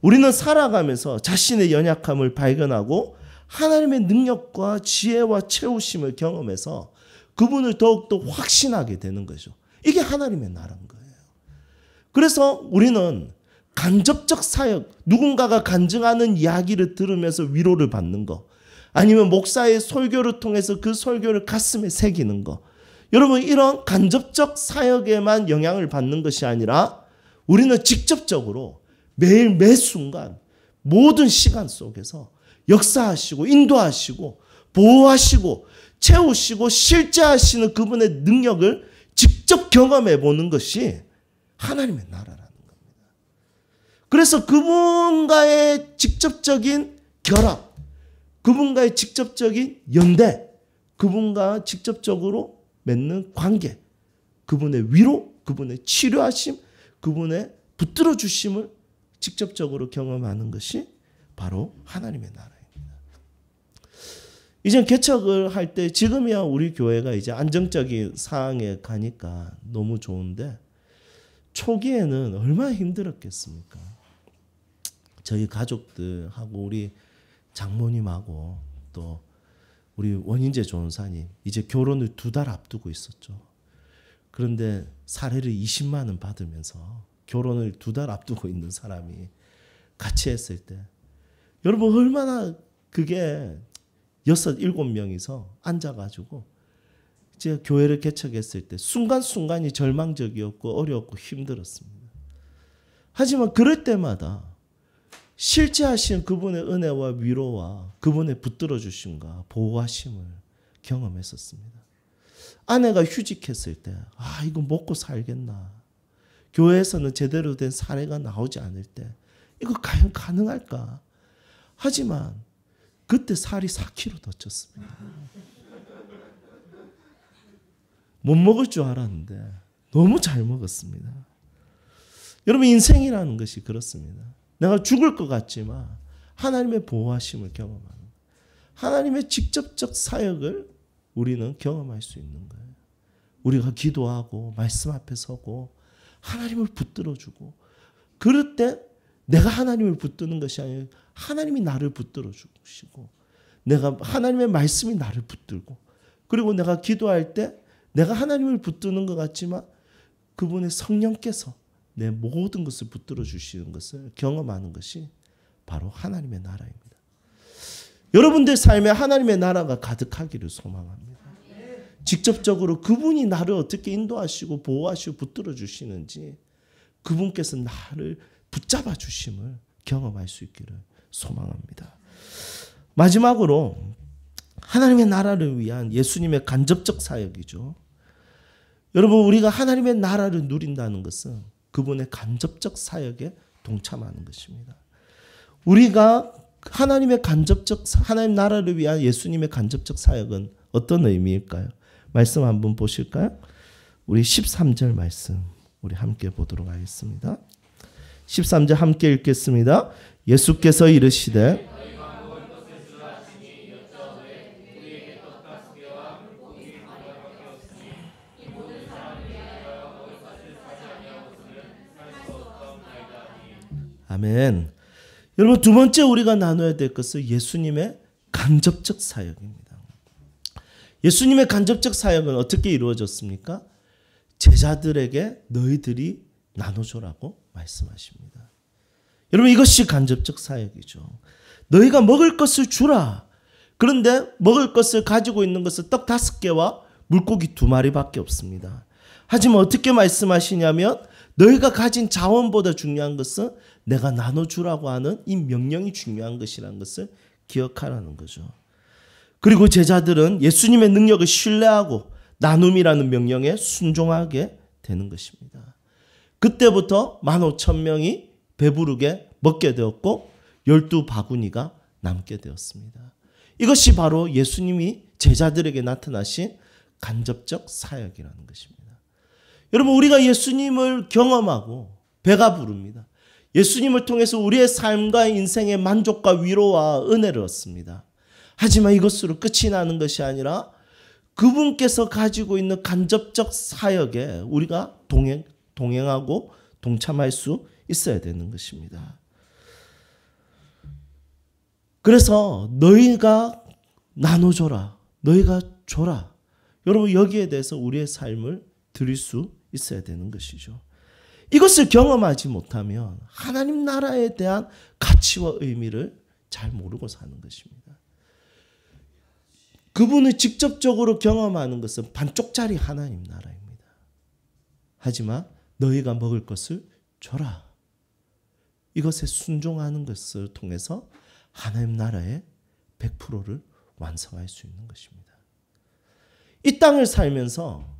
우리는 살아가면서 자신의 연약함을 발견하고 하나님의 능력과 지혜와 채우심을 경험해서 그분을 더욱더 확신하게 되는 거죠. 이게 하나님의 나라인 거예요. 그래서 우리는 간접적 사역, 누군가가 간증하는 이야기를 들으면서 위로를 받는 거, 아니면 목사의 설교를 통해서 그 설교를 가슴에 새기는 거, 여러분 이런 간접적 사역에만 영향을 받는 것이 아니라 우리는 직접적으로 매일 매 순간 모든 시간 속에서 역사하시고 인도하시고 보호하시고 채우시고 실제하시는 그분의 능력을 직접 경험해 보는 것이 하나님의 나라라는 겁니다. 그래서 그분과의 직접적인 결합, 그분과의 직접적인 연대, 그분과 직접적으로 맺는 관계, 그분의 위로, 그분의 치료하심, 그분의 붙들어 주심을 직접적으로 경험하는 것이 바로 하나님의 나라입니다. 이제 개척을 할 때 지금이야 우리 교회가 이제 안정적인 상황에 가니까 너무 좋은데 초기에는 얼마나 힘들었겠습니까? 저희 가족들하고 우리 장모님하고 또 우리 원인재 조은사님 이제 결혼을 2달 앞두고 있었죠. 그런데 사례를 20만 원 받으면서 결혼을 2달 앞두고 있는 사람이 같이 했을 때 여러분 얼마나 그게 6, 7명이서 앉아가지고 이제 교회를 개척했을 때 순간순간이 절망적이었고 어려웠고 힘들었습니다. 하지만 그럴 때마다 실제하신 그분의 은혜와 위로와 그분의 붙들어 주심과 보호하심을 경험했었습니다. 아내가 휴직했을 때 이거 먹고 살겠나. 교회에서는 제대로 된 사례가 나오지 않을 때 이거 과연 가능할까. 하지만 그때 살이 4kg 더 쪘습니다. 못 먹을 줄 알았는데 너무 잘 먹었습니다. 여러분 인생이라는 것이 그렇습니다. 내가 죽을 것 같지만 하나님의 보호하심을 경험하는 거예요. 하나님의 직접적 사역을 우리는 경험할 수 있는 거예요. 우리가 기도하고 말씀 앞에 서고 하나님을 붙들어주고 그럴 때 내가 하나님을 붙드는 것이 아니라 하나님이 나를 붙들어 주시고 내가 하나님의 말씀이 나를 붙들고 그리고 내가 기도할 때 내가 하나님을 붙드는 것 같지만 그분의 성령께서 내 모든 것을 붙들어 주시는 것을 경험하는 것이 바로 하나님의 나라입니다. 여러분들 삶에 하나님의 나라가 가득하기를 소망합니다. 직접적으로 그분이 나를 어떻게 인도하시고 보호하시고 붙들어 주시는지 그분께서 나를 붙잡아 주심을 경험할 수 있기를 소망합니다. 마지막으로 하나님의 나라를 위한 예수님의 간접적 사역이죠. 여러분 우리가 하나님의 나라를 누린다는 것은 그분의 간접적 사역에 동참하는 것입니다. 우리가 하나님의 간접적 하나님 나라를 위한 예수님의 간접적 사역은 어떤 의미일까요? 말씀 한번 보실까요? 우리 13절 말씀 우리 함께 보도록 하겠습니다. 13절 함께 읽겠습니다. 예수께서 이르시되 아멘. 여러분 두 번째 우리가 나눠야 될 것은 예수님의 간접적 사역입니다. 예수님의 간접적 사역은 어떻게 이루어졌습니까? 제자들에게 너희들이 나눠줘라고 말씀하십니다. 여러분 이것이 간접적 사역이죠. 너희가 먹을 것을 주라. 그런데 먹을 것을 가지고 있는 것은 떡 5개와 물고기 2마리밖에 없습니다. 하지만 어떻게 말씀하시냐면 너희가 가진 자원보다 중요한 것은 내가 나눠주라고 하는 이 명령이 중요한 것이라는 것을 기억하라는 거죠. 그리고 제자들은 예수님의 능력을 신뢰하고 나눔이라는 명령에 순종하게 되는 것입니다. 그때부터 15,000명이 배부르게 먹게 되었고 12 바구니가 남게 되었습니다. 이것이 바로 예수님이 제자들에게 나타나신 간접적 사역이라는 것입니다. 여러분, 우리가 예수님을 경험하고 배가 부릅니다. 예수님을 통해서 우리의 삶과 인생의 만족과 위로와 은혜를 얻습니다. 하지만 이것으로 끝이 나는 것이 아니라 그분께서 가지고 있는 간접적 사역에 우리가 동행하고 동참할 수 있어야 되는 것입니다. 그래서 너희가 나눠줘라. 너희가 줘라. 여러분, 여기에 대해서 우리의 삶을 드릴 수 있어야 되는 것이죠. 이것을 경험하지 못하면 하나님 나라에 대한 가치와 의미를 잘 모르고 사는 것입니다. 그분을 직접적으로 경험하는 것은 반쪽짜리 하나님 나라입니다. 하지만 너희가 먹을 것을 줘라. 이것에 순종하는 것을 통해서 하나님 나라의 100%를 완성할 수 있는 것입니다. 이 땅을 살면서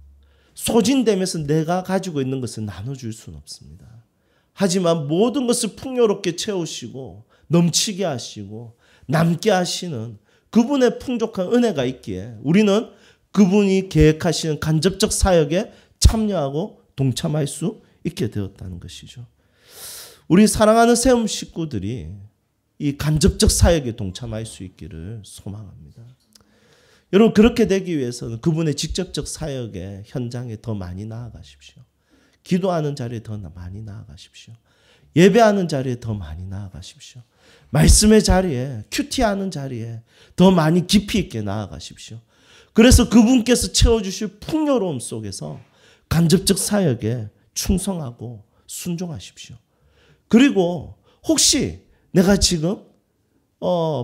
소진되면서 내가 가지고 있는 것을 나눠줄 수는 없습니다. 하지만 모든 것을 풍요롭게 채우시고 넘치게 하시고 남게 하시는 그분의 풍족한 은혜가 있기에 우리는 그분이 계획하시는 간접적 사역에 참여하고 동참할 수 있게 되었다는 것이죠. 우리 사랑하는 세움 식구들이 이 간접적 사역에 동참할 수 있기를 소망합니다. 여러분, 그렇게 되기 위해서는 그분의 직접적 사역의 현장에 더 많이 나아가십시오. 기도하는 자리에 더 많이 나아가십시오. 예배하는 자리에 더 많이 나아가십시오. 말씀의 자리에, 큐티하는 자리에 더 많이 깊이 있게 나아가십시오. 그래서 그분께서 채워주실 풍요로움 속에서 간접적 사역에 충성하고 순종하십시오. 그리고 혹시 내가 지금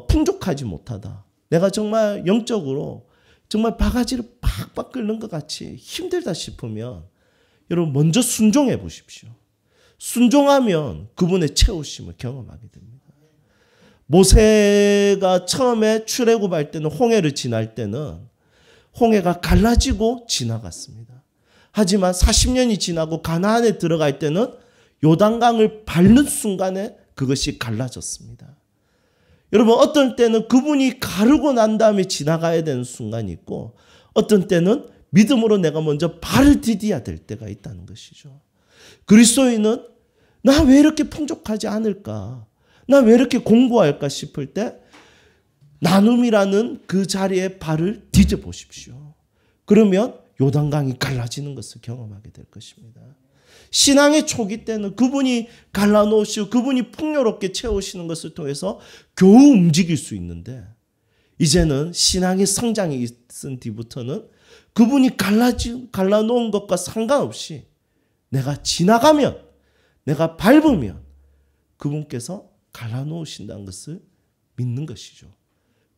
풍족하지 못하다. 내가 정말 영적으로 정말 바가지를 팍팍 끓는 것 같이 힘들다 싶으면 여러분 먼저 순종해 보십시오. 순종하면 그분의 채우심을 경험하게 됩니다. 모세가 처음에 출애굽할 때는 홍해를 지날 때는 홍해가 갈라지고 지나갔습니다. 하지만 40년이 지나고 가나안에 들어갈 때는 요단강을 밟는 순간에 그것이 갈라졌습니다. 여러분, 어떤 때는 그분이 가르고 난 다음에 지나가야 되는 순간이 있고 어떤 때는 믿음으로 내가 먼저 발을 디뎌야 될 때가 있다는 것이죠. 그리스도인은 나 왜 이렇게 풍족하지 않을까? 나 왜 이렇게 공부할까 싶을 때 나눔이라는 그 자리에 발을 디뎌 보십시오. 그러면 요단강이 갈라지는 것을 경험하게 될 것입니다. 신앙의 초기 때는 그분이 갈라놓으시고 그분이 풍요롭게 채우시는 것을 통해서 겨우 움직일 수 있는데 이제는 신앙의 성장이 있은 뒤부터는 그분이 갈라놓은 것과 상관없이 내가 지나가면 내가 밟으면 그분께서 갈라놓으신다는 것을 믿는 것이죠.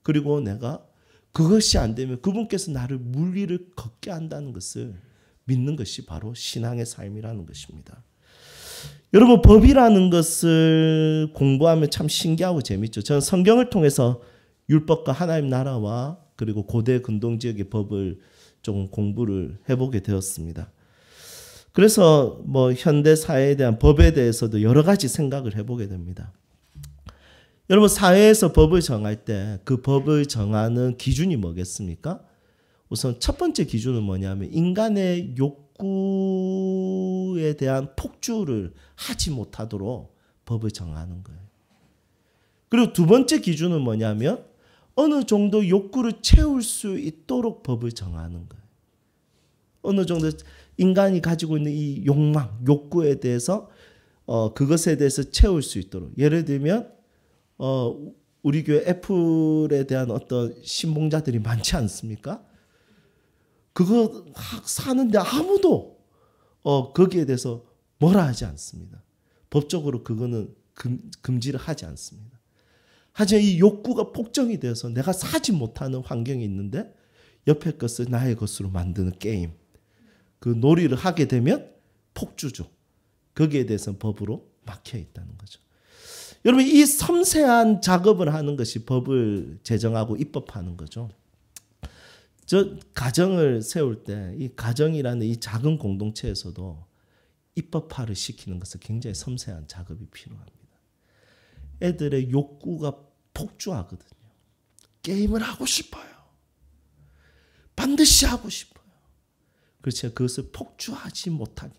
그리고 내가 그것이 안 되면 그분께서 나를 물리를 걷게 한다는 것을 믿는 것이 바로 신앙의 삶이라는 것입니다. 여러분, 법이라는 것을 공부하면 참 신기하고 재밌죠. 저는 성경을 통해서 율법과 하나님 나라와 그리고 고대 근동지역의 법을 좀 공부를 해보게 되었습니다. 그래서 현대 사회에 대한 법에 대해서도 여러 가지 생각을 해보게 됩니다. 여러분, 사회에서 법을 정할 때 그 법을 정하는 기준이 뭐겠습니까? 우선 첫 번째 기준은 뭐냐면 인간의 욕구에 대한 폭주를 하지 못하도록 법을 정하는 거예요. 그리고 두 번째 기준은 뭐냐면 어느 정도 욕구를 채울 수 있도록 법을 정하는 거예요. 어느 정도 인간이 가지고 있는 이 욕망, 욕구에 대해서 그것에 대해서 채울 수 있도록. 예를 들면 우리 교회 애플에 대한 어떤 신봉자들이 많지 않습니까? 그거 사는데 아무도 거기에 대해서 뭐라 하지 않습니다. 법적으로 그거는 금지를 하지 않습니다. 하지만 이 욕구가 폭정이 되어서 내가 사지 못하는 환경이 있는데 옆에 것을 나의 것으로 만드는 게임, 그 놀이를 하게 되면 폭주죠. 거기에 대해서는 법으로 막혀 있다는 거죠. 여러분, 이 섬세한 작업을 하는 것이 법을 제정하고 입법하는 거죠. 저 가정을 세울 때 이 가정이라는 이 작은 공동체에서도 입법화를 시키는 것은 굉장히 섬세한 작업이 필요합니다. 애들의 욕구가 폭주하거든요. 게임을 하고 싶어요. 반드시 하고 싶어요. 그래서 제가 그것을 폭주하지 못하게.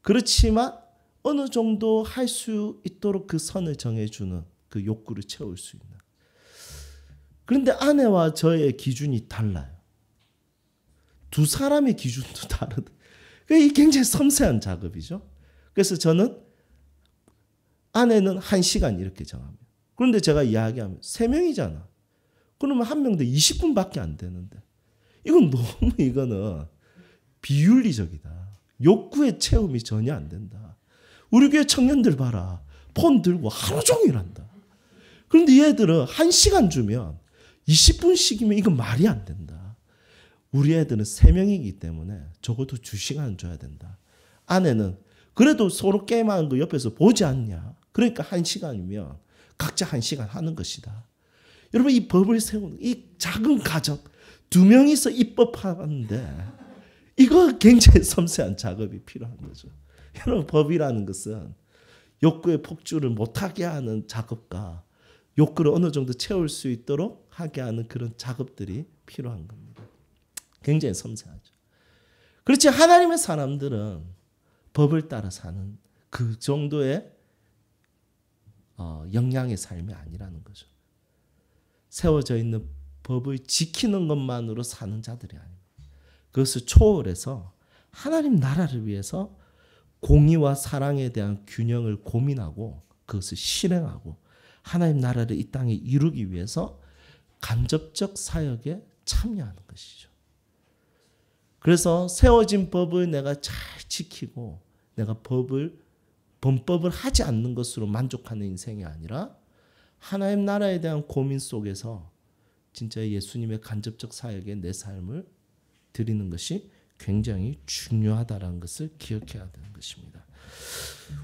그렇지만 어느 정도 할 수 있도록 그 선을 정해주는 그 욕구를 채울 수 있는. 그런데 아내와 저의 기준이 달라요. 두 사람의 기준도 다르다. 이게 굉장히 섬세한 작업이죠. 그래서 저는 아내는 1시간 이렇게 정합니다. 그런데 제가 이야기하면 3명이잖아. 그러면 한 명당 20분밖에 안 되는데 이건 너무 이거는 비윤리적이다. 욕구의 체험이 전혀 안 된다. 우리 교회 청년들 봐라. 폰 들고 하루 종일 한다. 그런데 얘들은 1시간 주면 20분씩이면 이건 말이 안 된다. 우리 애들은 3명이기 때문에 적어도 2시간 줘야 된다. 아내는 그래도 서로 게임하는 거 옆에서 보지 않냐. 그러니까 1시간이면 각자 1시간 하는 것이다. 여러분 이 법을 세우는 이 작은 가정 2명이서 입법하는데 이거 굉장히 섬세한 작업이 필요한 거죠. 여러분 법이라는 것은 욕구의 폭주를 못하게 하는 작업과 욕구를 어느 정도 채울 수 있도록 하게 하는 그런 작업들이 필요한 겁니다. 굉장히 섬세하죠. 그렇지 하나님의 사람들은 법을 따라 사는 그 정도의 영향의 삶이 아니라는 거죠. 세워져 있는 법을 지키는 것만으로 사는 자들이 아닙니다. 그것을 초월해서 하나님 나라를 위해서 공의와 사랑에 대한 균형을 고민하고 그것을 실행하고 하나님 나라를 이 땅에 이루기 위해서 간접적 사역에 참여하는 것이죠. 그래서 세워진 법을 내가 잘 지키고 내가 범법을 하지 않는 것으로 만족하는 인생이 아니라 하나님 나라에 대한 고민 속에서 진짜 예수님의 간접적 사역에 내 삶을 드리는 것이 굉장히 중요하다는 것을 기억해야 되는 것입니다.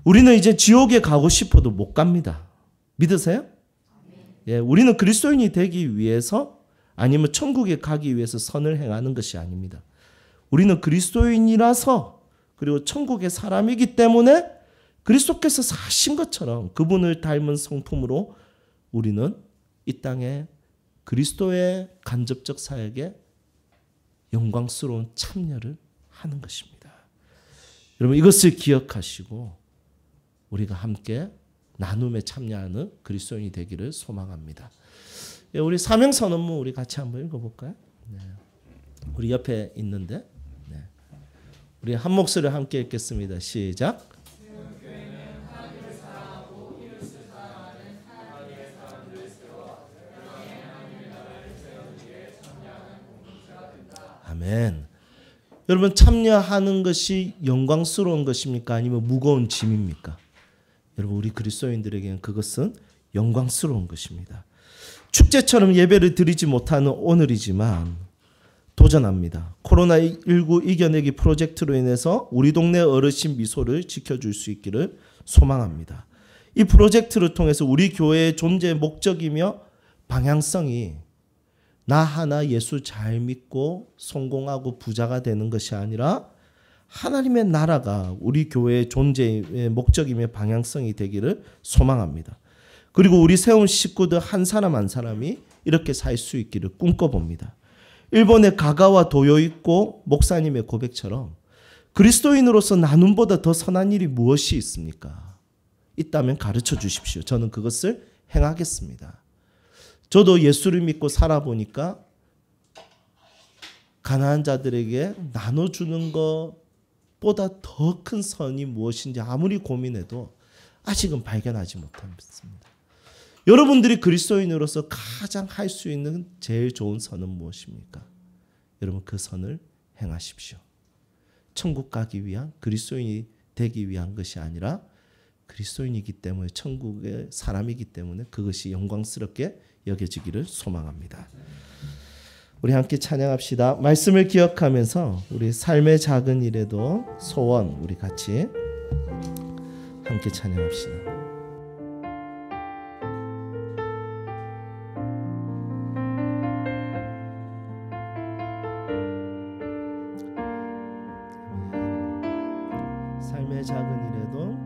우리는 이제 지옥에 가고 싶어도 못 갑니다. 믿으세요? 예, 우리는 그리스도인이 되기 위해서 아니면 천국에 가기 위해서 선을 행하는 것이 아닙니다. 우리는 그리스도인이라서 그리고 천국의 사람이기 때문에 그리스도께서 사신 것처럼 그분을 닮은 성품으로 우리는 이 땅에 그리스도의 간접적 사역에 영광스러운 참여를 하는 것입니다. 여러분 이것을 기억하시고 우리가 함께 나눔에 참여하는 그리스도인이 되기를 소망합니다. 우리 사명선언문 우리 같이 한번 읽어볼까요? 네. 우리 옆에 있는데 우리 한 목소리로 함께 읽겠습니다. 시작. 아멘. 여러분 참여하는 것이 영광스러운 것입니까? 아니면 무거운 짐입니까? 여러분 우리 그리스도인들에게는 그것은 영광스러운 것입니다. 축제처럼 예배를 드리지 못하는 오늘이지만 도전합니다. 코로나19 이겨내기 프로젝트로 인해서 우리 동네 어르신 미소를 지켜줄 수 있기를 소망합니다. 이 프로젝트를 통해서 우리 교회의 존재의 목적이며 방향성이 나 하나 예수 잘 믿고 성공하고 부자가 되는 것이 아니라 하나님의 나라가 우리 교회의 존재의 목적이며 방향성이 되기를 소망합니다. 그리고 우리 세운 식구들 한 사람 한 사람이 이렇게 살 수 있기를 꿈꿔봅니다. 일본의 가가와 도요이코 목사님의 고백처럼 그리스도인으로서 나눔보다 더 선한 일이 무엇이 있습니까? 있다면 가르쳐 주십시오. 저는 그것을 행하겠습니다. 저도 예수를 믿고 살아보니까 가난한 자들에게 나눠주는 것보다 더 큰 선이 무엇인지 아무리 고민해도 아직은 발견하지 못했습니다. 여러분들이 그리스도인으로서 가장 할 수 있는 제일 좋은 선은 무엇입니까? 여러분 그 선을 행하십시오. 천국 가기 위한 그리스도인이 되기 위한 것이 아니라 그리스도인이기 때문에 천국의 사람이기 때문에 그것이 영광스럽게 여겨지기를 소망합니다. 우리 함께 찬양합시다. 말씀을 기억하면서 우리 삶의 작은 일에도 소원 우리 같이 함께 찬양합시다. 삶의 작은 일에도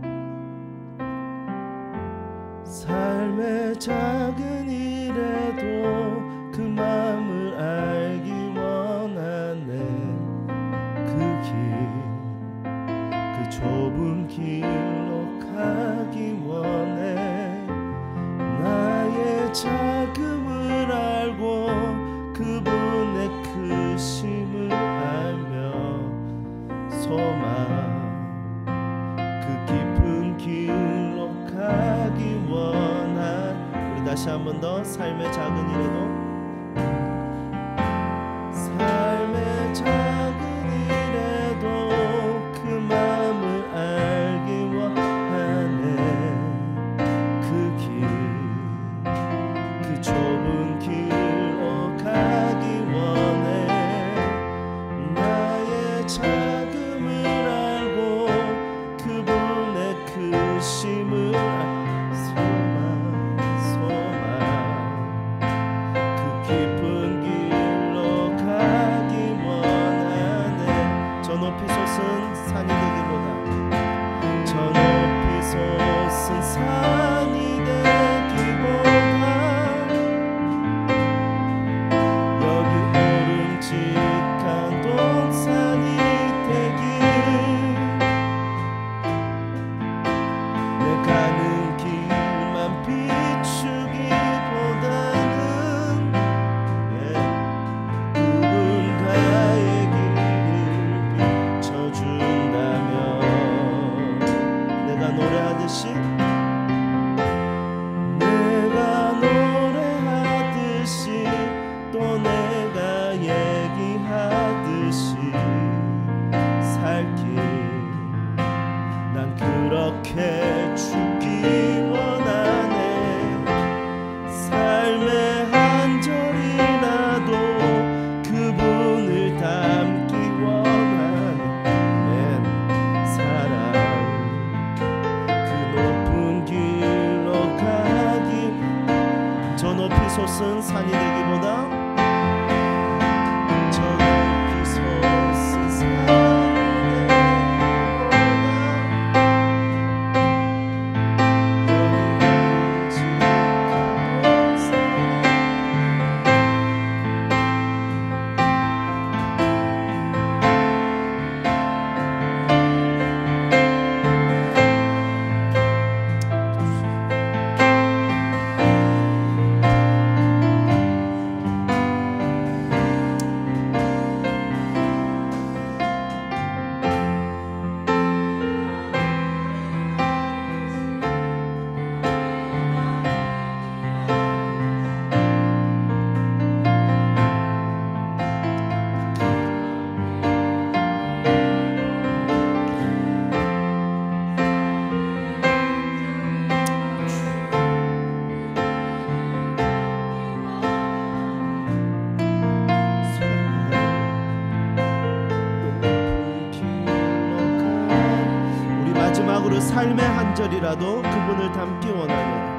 개인적으로 삶의 한 절이라도 그분을 닮기 원하는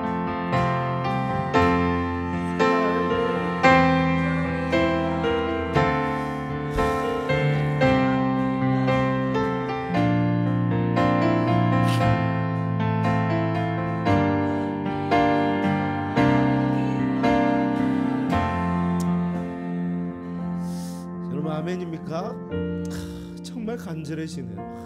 여러분 아멘입니까? 정말 간절해지네요.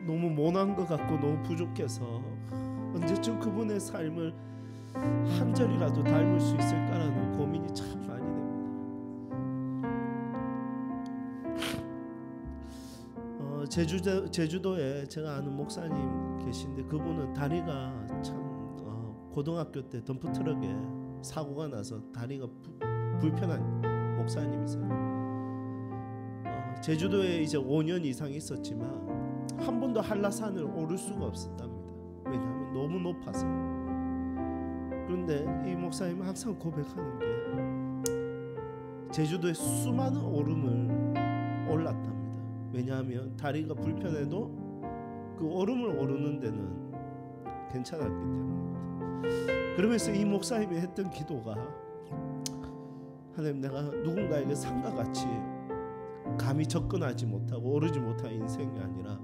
너무 모난 것 같고 너무 부족해서 언제쯤 그분의 삶을 한 절이라도 닮을 수 있을까라는 고민이 참 많이 됩니다. 제주도에 제가 아는 목사님 계신데 그분은 다리가 참 고등학교 때 덤프트럭에 사고가 나서 다리가 불편한 목사님이세요. 제주도에 이제 5년 이상 있었지만 한 번도 한라산을 오를 수가 없었답니다. 왜냐하면 너무 높아서. 그런데 이 목사님은 항상 고백하는 게 제주도에 수많은 오름을 올랐답니다. 왜냐하면 다리가 불편해도 그 오름을 오르는 데는 괜찮았기 때문입니다. 그러면서 이 목사님이 했던 기도가 하나님, 내가 누군가에게 산과 같이 감히 접근하지 못하고 오르지 못한 인생이 아니라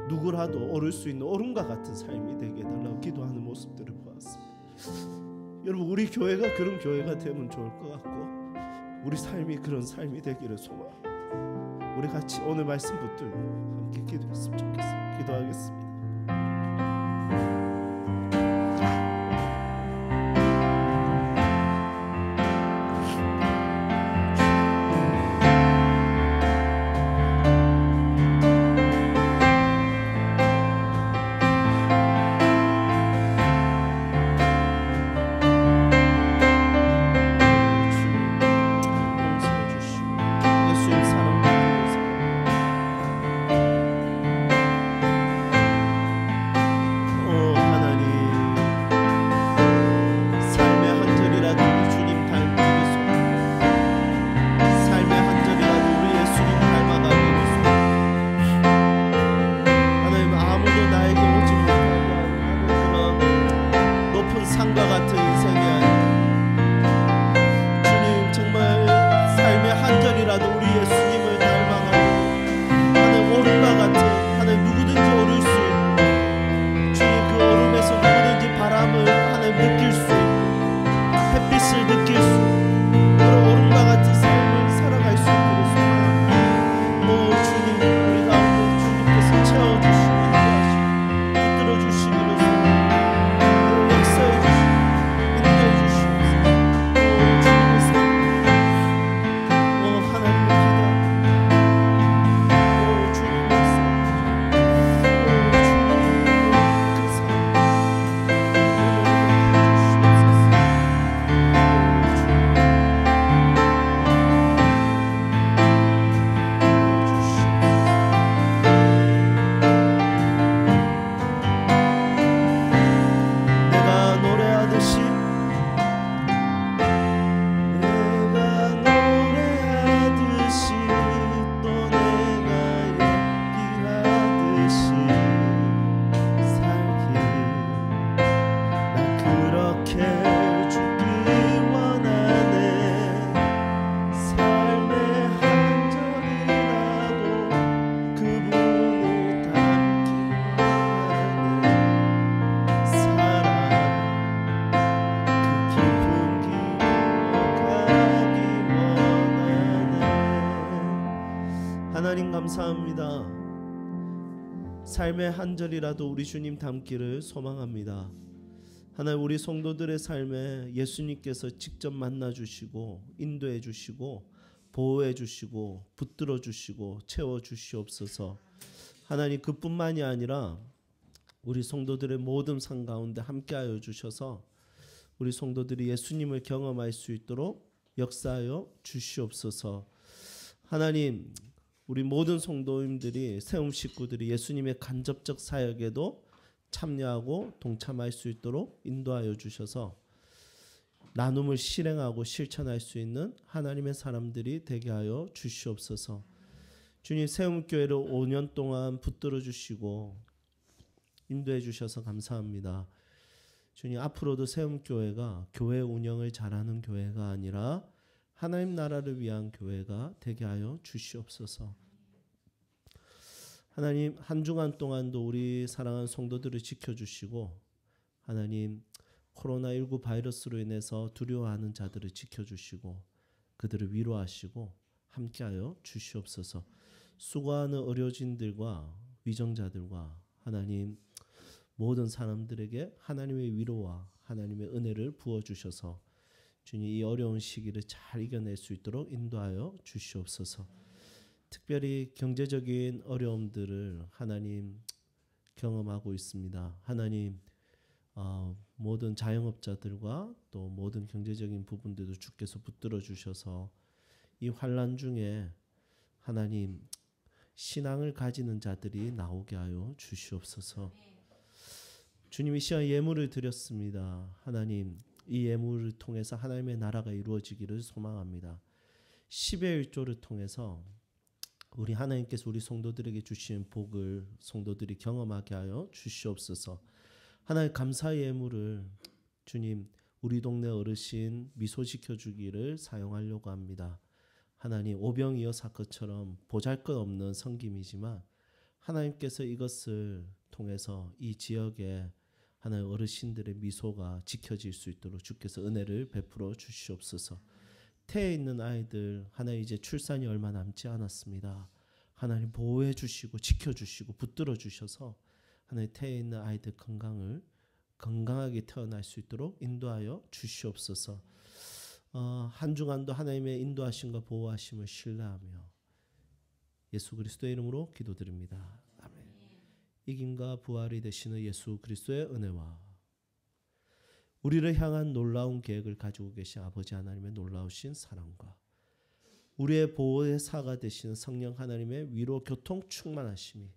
누구라도 오를 수 있는 오름과 같은 삶이 되게 해달라고 기도하는 모습들을 보았습니다. 여러분, 우리 교회가 그런 교회가 되면 좋을 것 같고 우리 삶이 그런 삶이 되기를 소망합니다. 우리 같이 오늘 말씀 붙들고 함께 기도했으면 좋겠습니다. 기도하겠습니다. 감사합니다. 삶의 한 절이라도 우리 주님 닮기를 소망합니다. 하나님, 우리 성도들의 삶에 예수님께서 직접 만나 주시고 인도해 주시고 보호해 주시고 붙들어 주시고 채워 주시옵소서. 하나님, 그뿐만이 아니라 우리 성도들의 모든 삶 가운데 함께하여 주셔서 우리 성도들이 예수님을 경험할 수 있도록 역사하여 주시옵소서. 하나님, 우리 모든 성도님들이 세움 식구들이 예수님의 간접적 사역에도 참여하고 동참할 수 있도록 인도하여 주셔서 나눔을 실행하고 실천할 수 있는 하나님의 사람들이 되게 하여 주시옵소서. 주님, 세움교회를 5년 동안 붙들어 주시고 인도해 주셔서 감사합니다. 주님, 앞으로도 세움교회가 교회 운영을 잘하는 교회가 아니라 하나님 나라를 위한 교회가 되게 하여 주시옵소서. 하나님, 한 주간 동안도 우리 사랑하는 성도들을 지켜주시고 하나님, 코로나19 바이러스로 인해서 두려워하는 자들을 지켜주시고 그들을 위로하시고 함께하여 주시옵소서. 수고하는 의료진들과 위정자들과 하나님 모든 사람들에게 하나님의 위로와 하나님의 은혜를 부어주셔서 주님, 이 어려운 시기를 잘 이겨낼 수 있도록 인도하여 주시옵소서. 특별히 경제적인 어려움들을 하나님 경험하고 있습니다. 하나님, 모든 자영업자들과 또 모든 경제적인 부분들도 주께서 붙들어 주셔서 이 환난 중에 하나님 신앙을 가지는 자들이 나오게 하여 주시옵소서. 주님, 이 시간 예물을 드렸습니다. 하나님, 이 예물을 통해서 하나님의 나라가 이루어지기를 소망합니다. 10의 1조를 통해서 우리 하나님께서 우리 성도들에게 주신 복을 성도들이 경험하게 하여 주시옵소서. 하나님, 감사의 예물을 주님 우리 동네 어르신 미소시켜 주기를 사용하려고 합니다. 하나님, 오병이어 사건처럼 보잘것없는 섬김이지만 하나님께서 이것을 통해서 이 지역에 하나님 어르신들의 미소가 지켜질 수 있도록 주께서 은혜를 베풀어 주시옵소서. 태에 있는 아이들 하나님 이제 출산이 얼마 남지 않았습니다. 하나님 보호해 주시고 지켜주시고 붙들어 주셔서 하나님 태에 있는 아이들 건강하게 태어날 수 있도록 인도하여 주시옵소서. 한 주간도 하나님의 인도하심과 보호하심을 신뢰하며 예수 그리스도의 이름으로 기도드립니다. 아멘. 이김과 부활이 되시는 예수 그리스도의 은혜와 우리를 향한 놀라운 계획을 가지고 계신 아버지 하나님의 놀라우신 사랑과 우리의 보호의 사가 되시는 성령 하나님의 위로 교통 충만하심이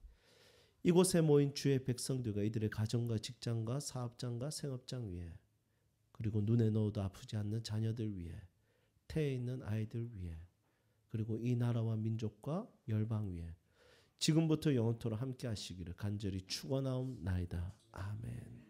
이곳에 모인 주의 백성들과 이들의 가정과 직장과 사업장과 생업장 위에 그리고 눈에 넣어도 아프지 않는 자녀들 위에 태에 있는 아이들 위에 그리고 이 나라와 민족과 열방 위에 지금부터 영원토록 함께 하시기를 간절히 축원하옵나이다. 아멘.